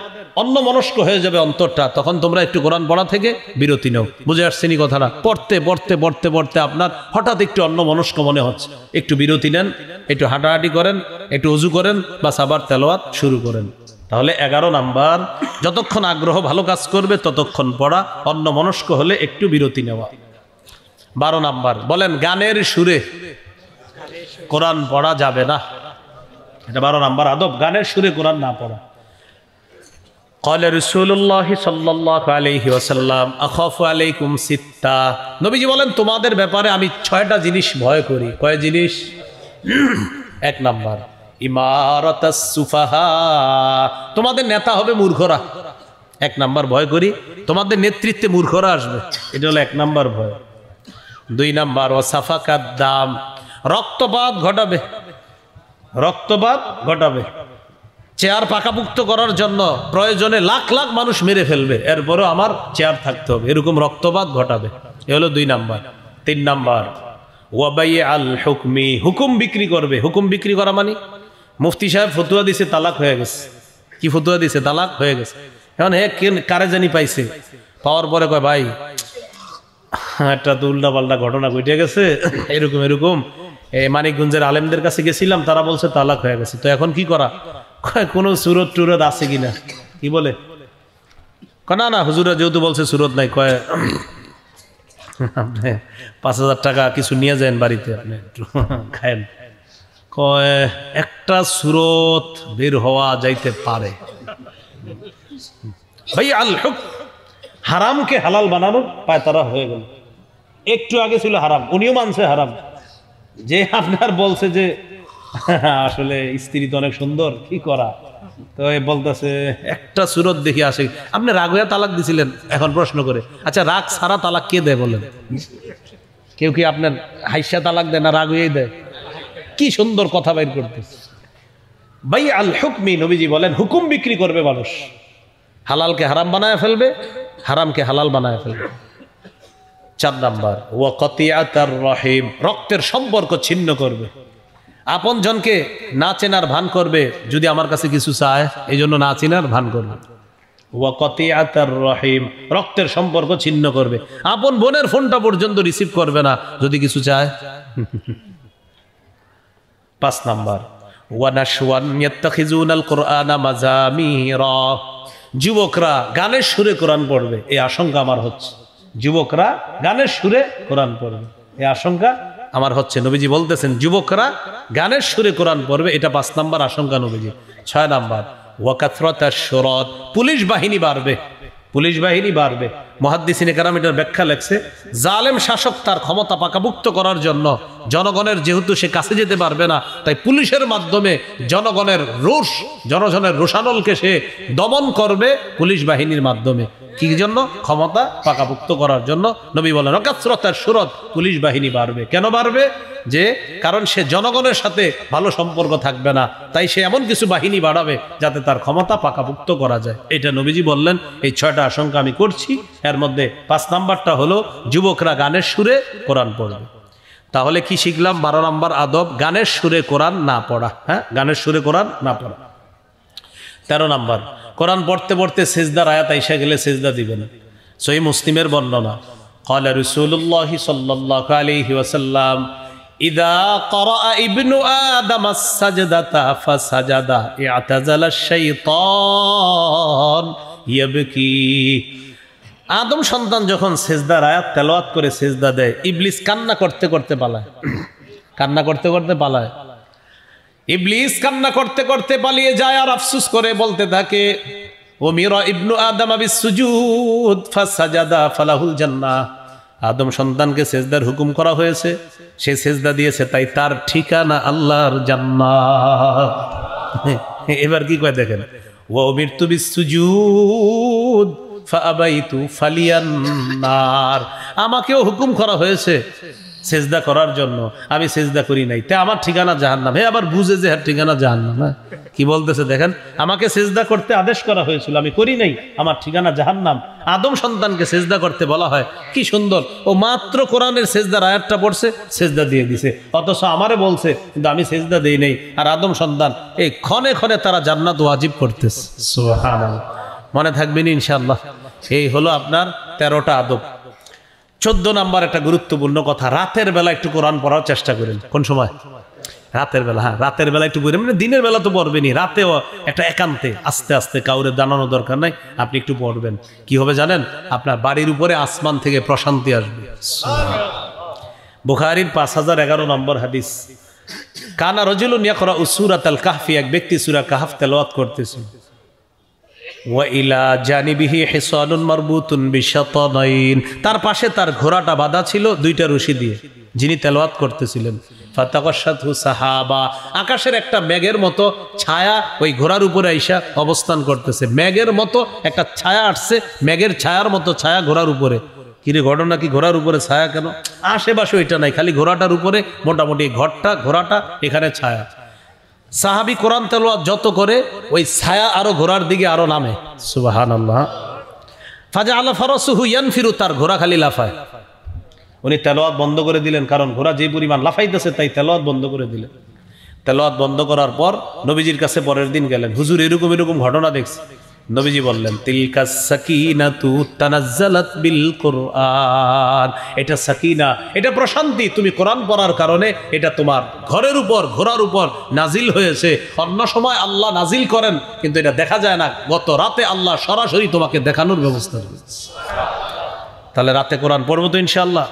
অন্য মনস্ক হয়ে যাবে অন্তরটা, তখন তোমরা একটু কোরআন পড়া থেকে বিরতি নাও। বুঝে আসছেনি কথাটা? পড়তে পড়তে পড়তে পড়তে আপনার হঠাৎ একটু অন্য মনস্ক মনে হচ্ছে, একটু বিরতি নেন, একটু হাঁটাহাঁটি করেন, একটু ওযু করেন বা আবার তেলাওয়াত শুরু করেন। তাহলে 11 নাম্বার, যতক্ষণ আগ্রহ ভালো কাজ করবে ততক্ষণ পড়া, অন্য মনস্ক হলে একটু বিরতি নেওয়া। 12 নাম্বার, বলেন গানের সুরে কোরআন পড়া যাবে না। এটা 12 নাম্বার আদব, গানের সুরে কোরআন না পড়া। ক্বালা রাসূলুল্লাহ সাল্লাল্লাহু আলাইহি ওয়াসাল্লাম আখাফু আলাইকুম সিত্তা, নবীজি বলেন তোমাদের ব্যাপারে আমি 6টা জিনিস ভয় করি। কয় জিনিস? 1 নাম্বার ইমারাতাস সুফাহা, তোমাদের নেতা হবে মূর্খরা। 1 নাম্বার ভয় করি তোমাদের নেতৃত্বে মূর্খরা আসবে, এটা হলো 1 নাম্বার ভয়। 2 নাম্বার ওয়াসাফাকাদ দাম, রক্তপাত ঘটাবে, রক্তপাত ঘটাবে। চেয়ার পাকাপুক্ত করার জন্য প্রয়োজনে লাখ লাখ মানুষ মেরে ফেলবে, এরপরও আমার চেয়ার থাকতে হবে, এরকম রক্তপাত ঘটাবে। এ হলো 2 নাম্বার। 3 নাম্বার ওয়াবাই আল হুকমি, হুকুম বিক্রি করবে। হুকুম বিক্রি করা মানে মুফতি সাহেব ফতুয়া দিছে, তালাক হয়ে গেছে। কি ফতুয়া দিছে? তালাক হয়ে গেছে। এখন কারে জানি পাইছে, পাওয়ার পরে কয় ভাই একটা তো উল্টা পাল্টা ঘটনা ঘটে গেছে, এরকম এরকম মানিকগঞ্জের আলেমদের কাছে গেছিলাম, তারা বলছে তালাক হয়ে গেছে। তো এখন কি করা? কোন সুরত টুরত আছে কিনা? কি বলে? না না হুজুরা যেহেতু বলছে সুরত নাই, কয় আপনি 5000 টাকা কিছু নিয়ে যান বাড়িতে, আপনি একটু খায়েন। কয় একটা সুরত বের হওয়া যাইতে পারে। ভাই আল হুক, হারামকে হালাল বানানোর পায়তারা হয়ে গেল। একটু আগে ছিল হারাম, উনিও মানছে হারাম, যে আপনার বলছে যে আসলে স্ত্রী তো অনেক সুন্দর, কি করা? তো বলতেছে একটা সুরত দেখি আসে। আপনি রাগ হইয়া তালাক দিছিলেন, এখন প্রশ্ন করে, আচ্ছা রাগ ছাড়া তালাক কে দেয় বলেন? কেউ কি আপনার হাইসা তালাক দেয় না রাগ হইয়াই দেয়? কি সুন্দর কথা বাইর করতেছে। ভাই আল হুকমি, নবীজি বলেন হুকুম বিক্রি করবে মানুষ, হালালকে হারাম বানায় ফেলবে, হারামকে হালাল বানায় ফেলবে। 4 নাম্বার ওয়া কাতিয়াতার রহিম, রক্তের সম্পর্ক ছিন্ন করবে। আপন জনকে না চেনার ভান করবে যদি আমার কাছে কিছু চায়, এই জন্য না চেনার ভান করবে। ওয়া কাতিয়াতার রহিম, রক্তের সম্পর্ক ছিন্ন করবে। আপন বোনের ফোনটা পর্যন্ত রিসিভ করবে না যদি কিছু চায়। 5 নাম্বার ওয়া নাশওয়ান ইয়াত্তাখিজুনাল কুরআনা মাযামিরা, যুবকরা গানের সুরে কোরআন পড়বে, এই আশঙ্কা আমার হচ্ছে। যুবকরা গানের সুরে কোরআন পড়বে, এই আশঙ্কা আমার হচ্ছে। নবীজি বলতেছেন যুবকরা গানের সুরে কোরআন পড়বে, এটা 5 নাম্বার আশঙ্কা নবীজি। 6 নাম্বার ওয়া কাথরাতাশ শুরাত, পুলিশ বাহিনী বাড়বে, পুলিশ বাহিনী বাড়বে। মুহাদ্দিসিনে কেরাম এটার ব্যাখ্যা লেখছে, জালেম শাসক তার ক্ষমতা পাকাপুক্ত করার জন্য জনগণের যেহেতু সে কাছে যেতে পারবে না, তাই পুলিশের মাধ্যমে জনগণের রোষ, জনগণের রোষানলকে সে দমন করবে পুলিশ বাহিনীর মাধ্যমে। কি জন্য? ক্ষমতা পাকাপুক্ত করার জন্য। নবী বলেন কাসরাতাশ শুরাত, পুলিশ বাহিনী বাড়বে। কেন বাড়বে? যে কারণ সে জনগণের সাথে ভালো সম্পর্ক থাকবে না, তাই সে এমন কিছু বাহিনী বাড়াবে যাতে তার ক্ষমতা পাকাপুক্ত করা যায়। এটা নবীজি বললেন। এই 6টা আশঙ্কা আমি করছি। এর মধ্যে 5 নাম্বারটা হলো যুবকরা গানের সুরে কোরআন পড়বে। তাহলে কি শিখলাম? 12 নম্বর আদব, গানের সুরে কোরআন না পড়া। হ্যাঁ, গানের সুরে কোরআন না পড়া। 13 নম্বর, কোরআন পড়তে পড়তে সিজদার আয়াত আইসা গেলে সিজদা দিবেন। সহিহ মুসলিমের বর্ণনা, ক্বালা রাসূলুল্লাহ সাল্লাল্লাহু আলাইহি ওয়াসাল্লাম, ইযা ক্বারা ইবনু আদম আস-সাজদাতা ফাসাজাদা ইআতাযালা আশ-শাইতান ইয়াবকি। আদম সন্তান যখন সিজদার আয়াত তেলাওয়াত করে সিজদা দেয়, ইবলিস কান্না করতে করতে পালায়। কান্না করতে করতে পালায়। ইবলিস কান্না করতে করতে পালিয়ে যায় আর আফসোস করে বলতে থাকে, উমিরা ইবনু আদম বিস-সুজুদ ফাসাজাদা ফালাহুল জান্নাহ। আদম সন্তানকে সিজদার হুকুম করা হয়েছে, সে সিজদা দিয়েছে, তাই তার ঠিকানা আল্লাহর জান্নাত। এবার কি কয় দেখেন, ওয়া উমিরতু বিস-সুজুদ ফাআবাইতু ফালিয়ান নার। আমাকেও হুকুম করা হয়েছে সিজদা করার জন্য, আমি সিজদা করি নাই, তাই আমার ঠিকানা জাহান্নাম। হে আবার বুঝে যে ঠিকানা জাহান্নাম। হ্যাঁ, কি বলতেছে দেখেন, আমাকে সিজদা করতে আদেশ করা হয়েছিল, আমি করি নাই, আমার ঠিকানা জাহান্নাম। আদম সন্তানকে সিজদা করতে বলা হয়, কি সুন্দর। ও মাত্র কোরআনের সিজদার আয়াতটা পড়ছে, সিজদা দিয়ে দিছে, অথচ আমারে বলছে কিন্তু আমি সিজদা দেই নাই। আর আদম সন্তান এই ক্ষণে ক্ষণে তারা জান্নাত ওয়াজিব করতেছে। সুবহানাল্লাহ। মনে থাকবেন ইনশাআল্লাহ। এই হলো আপনার 13টা আদব। 14 নম্বর একটা গুরুত্বপূর্ণ কথা, রাতের বেলা একটু কোরআন পড়ার চেষ্টা করেন। কোন সময়? রাতের বেলা। হ্যাঁ, রাতের বেলা একটু পড়বেন, মানে দিনের বেলা তো পড়বেনই, রাতেও একটা একান্তে আস্তে আস্তে, কাউরে জানানো দরকার নাই, আপনি একটু পড়বেন। কি হবে জানেন? আপনার বাড়ির উপরে আসমান থেকে প্রশান্তি আসবে। বুখারীর 5011 নম্বর হাদিস, কানা রাজুলুন ইয়াকরাউ সূরাতাল কাহফি, এক ব্যক্তি সূরা কাহফ তেলাওয়াত করতেছে। ওয়া ইলা জানিবিহি হিসানুন মারবুতুন বিশাতানাইন, তার পাশে তার ঘোড়াটা বাঁধা ছিল 2টা রশি দিয়ে, যিনি তেলাওয়াত করতেছিলেন। ফাতাকাশাতহু সাহাবা, আকাশের একটা মেঘের মতো ছায়া ওই ঘোড়ার উপরে আইসা অবস্থান করতেছে। মেঘের মতো একটা ছায়া আসছে, মেঘের ছায়ার মতো ছায়া ঘোড়ার উপরে। কিরে ঘটনা কি, ঘোড়ার উপরে ছায়া কেন? আশেপাশে ওইটা নাই, খালি ঘোড়াটার উপরে মোটামুটি ঘোড়াটা এখানে ছায়া। সাহাবী কোরআন তেলাওয়াত যত করে, ওই ছায়া আরো ঘোড়ার দিকে আরো নামে। সুবহানাল্লাহ। ফাজআলা ফারাসুহু ইয়ানফিরু, তার ঘোড়া খালি লাফায়। উনি তেলাওয়াত বন্ধ করে দিলেন, কারণ ঘোড়া যে পরিমাণ লাফাইতেছে, তাই তেলাওয়াত বন্ধ করে দিলেন। তেলাওয়াত বন্ধ করার পর নবীজির কাছে পরের দিন গেলেন, হুজুর এরকম এরকম ঘটনা দেখছি। নবীজি বললেন, তিলকাস সাকিনাতু তানাজ্জালাত বিল কুরআন, এটা সাকিনা, এটা প্রশান্তি, তুমি কোরআন পড়ার কারণে এটা তোমার ঘরের উপর, ঘোড়ার উপর নাজিল হয়েছে। অন্য সময় আল্লাহ নাজিল করেন, কিন্তু এটা দেখা যায় না। গত রাতে আল্লাহ সরাসরি তোমাকে দেখানোর ব্যবস্থা করেছে। তাহলে রাতে কোরআন পড়বো তো ইনশাআল্লাহ।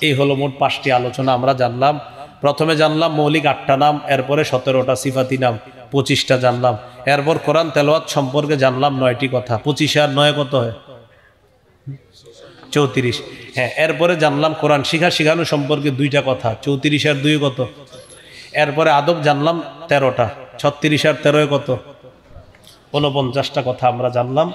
এই হলো মোট 5টি আলোচনা আমরা জানলাম। প্রথমে জানলাম মৌলিক 8টা নাম, এরপরে 17টা সিফাতি নাম, 25টা জানলাম। এরপর কোরআন তেলাওয়াত সম্পর্কে জানলাম 9টি কথা। 25 আর 9 কত হয়? 34। হ্যাঁ, এরপরে জানলাম কোরআন শিখানো সম্পর্কে 2টা কথা। 34 আর 2 কত? এরপরে আদব জানলাম 13টা। 36 আর 13 কত? 49টা কথা আমরা জানলাম।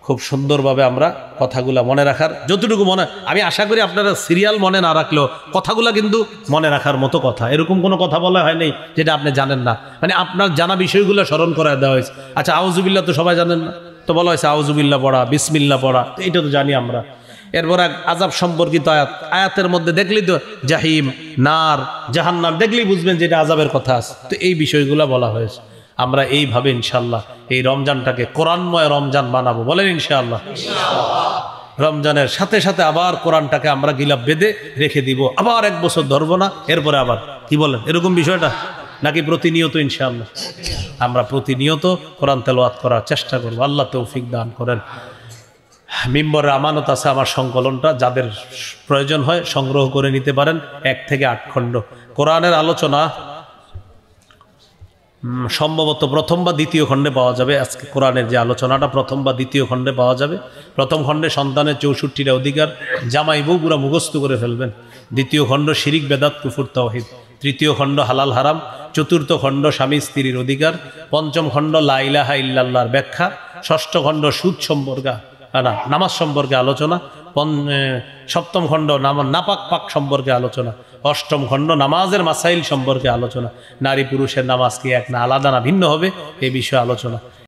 খুব সুন্দরভাবে আমরা কথাগুলা মনে রাখার যতটুকু মনে, আমি আশা করি আপনারা সিরিয়াল মনে না রাখলেও কথাগুলা কিন্তু মনে রাখার মতো কথা। এরকম কোনো কথা বলা হয় নাই যেটা আপনি জানেন না, মানে আপনার জানা বিষয়গুলো স্মরণ করায় দেওয়া হয়েছে। আচ্ছা, আউযুবিল্লাহ তো সবাই জানেন না, তো বলা হয়েছে আউযুবিল্লাহ পড়া, বিসমিল্লাহ পড়া, তো এটা তো জানি আমরা। এরপর আযাব সম্পর্কিত আয়াত, আয়াতের মধ্যে দেখলেই তো জাহিম, নার, জাহান্নাম দেখলেই বুঝবেন যেটা আযাবের কথা আছে। তো এই বিষয়গুলো বলা হয়েছে। আমরা এইভাবে ইনশাআল্লাহ এই রমজানটাকে কোরআনময় রমজান বানাবো, বলেন ইনশাআল্লাহ। রমজানের সাথে সাথে আবার কোরআনটাকে আমরা গিলাপ বেঁধে রেখে দিব, আবার 1 বছর ধরবো না, এরপরে আবার, কি বলেন এরকম বিষয়টা? নাকি প্রতিনিয়ত ইনশাআল্লাহ আমরা প্রতিনিয়ত কোরআন তেলাওয়াত করার চেষ্টা করবো। আল্লাহ তৌফিক দান করেন। মিম্বরের আমানত আছে আমার সংকলনটা, যাদের প্রয়োজন হয় সংগ্রহ করে নিতে পারেন। 1 থেকে 8 খণ্ড কোরআনের আলোচনা সম্ভবত প্রথম বা দ্বিতীয় খণ্ডে পাওয়া যাবে। আজকে কোরআনের যে আলোচনাটা প্রথম বা দ্বিতীয় খণ্ডে পাওয়া যাবে। প্রথম খণ্ডে সন্তানের 64টা অধিকার, জামাই বউ পুরা মুখস্থ করে ফেলবেন। দ্বিতীয় খণ্ড শিরিক বেদাত কুফর তাওহীদ। তৃতীয় খণ্ড হালাল হারাম। চতুর্থ খণ্ড স্বামী স্ত্রীর অধিকার। পঞ্চম খণ্ড লা ইলাহা ইল্লাল্লাহর ব্যাখ্যা। ষষ্ঠ খণ্ড সুদ সম্পর্কে নামাজ সম্পর্কে আলোচনা। সপ্তম খণ্ড নাপাক পাক সম্পর্কে আলোচনা। অষ্টম খণ্ড নামাজের মাসাইল সম্পর্কে আলোচনা। নারী পুরুষের নামাজ কি এক না আলাদা না ভিন্ন হবে, এই বিষয়ে আলোচনা।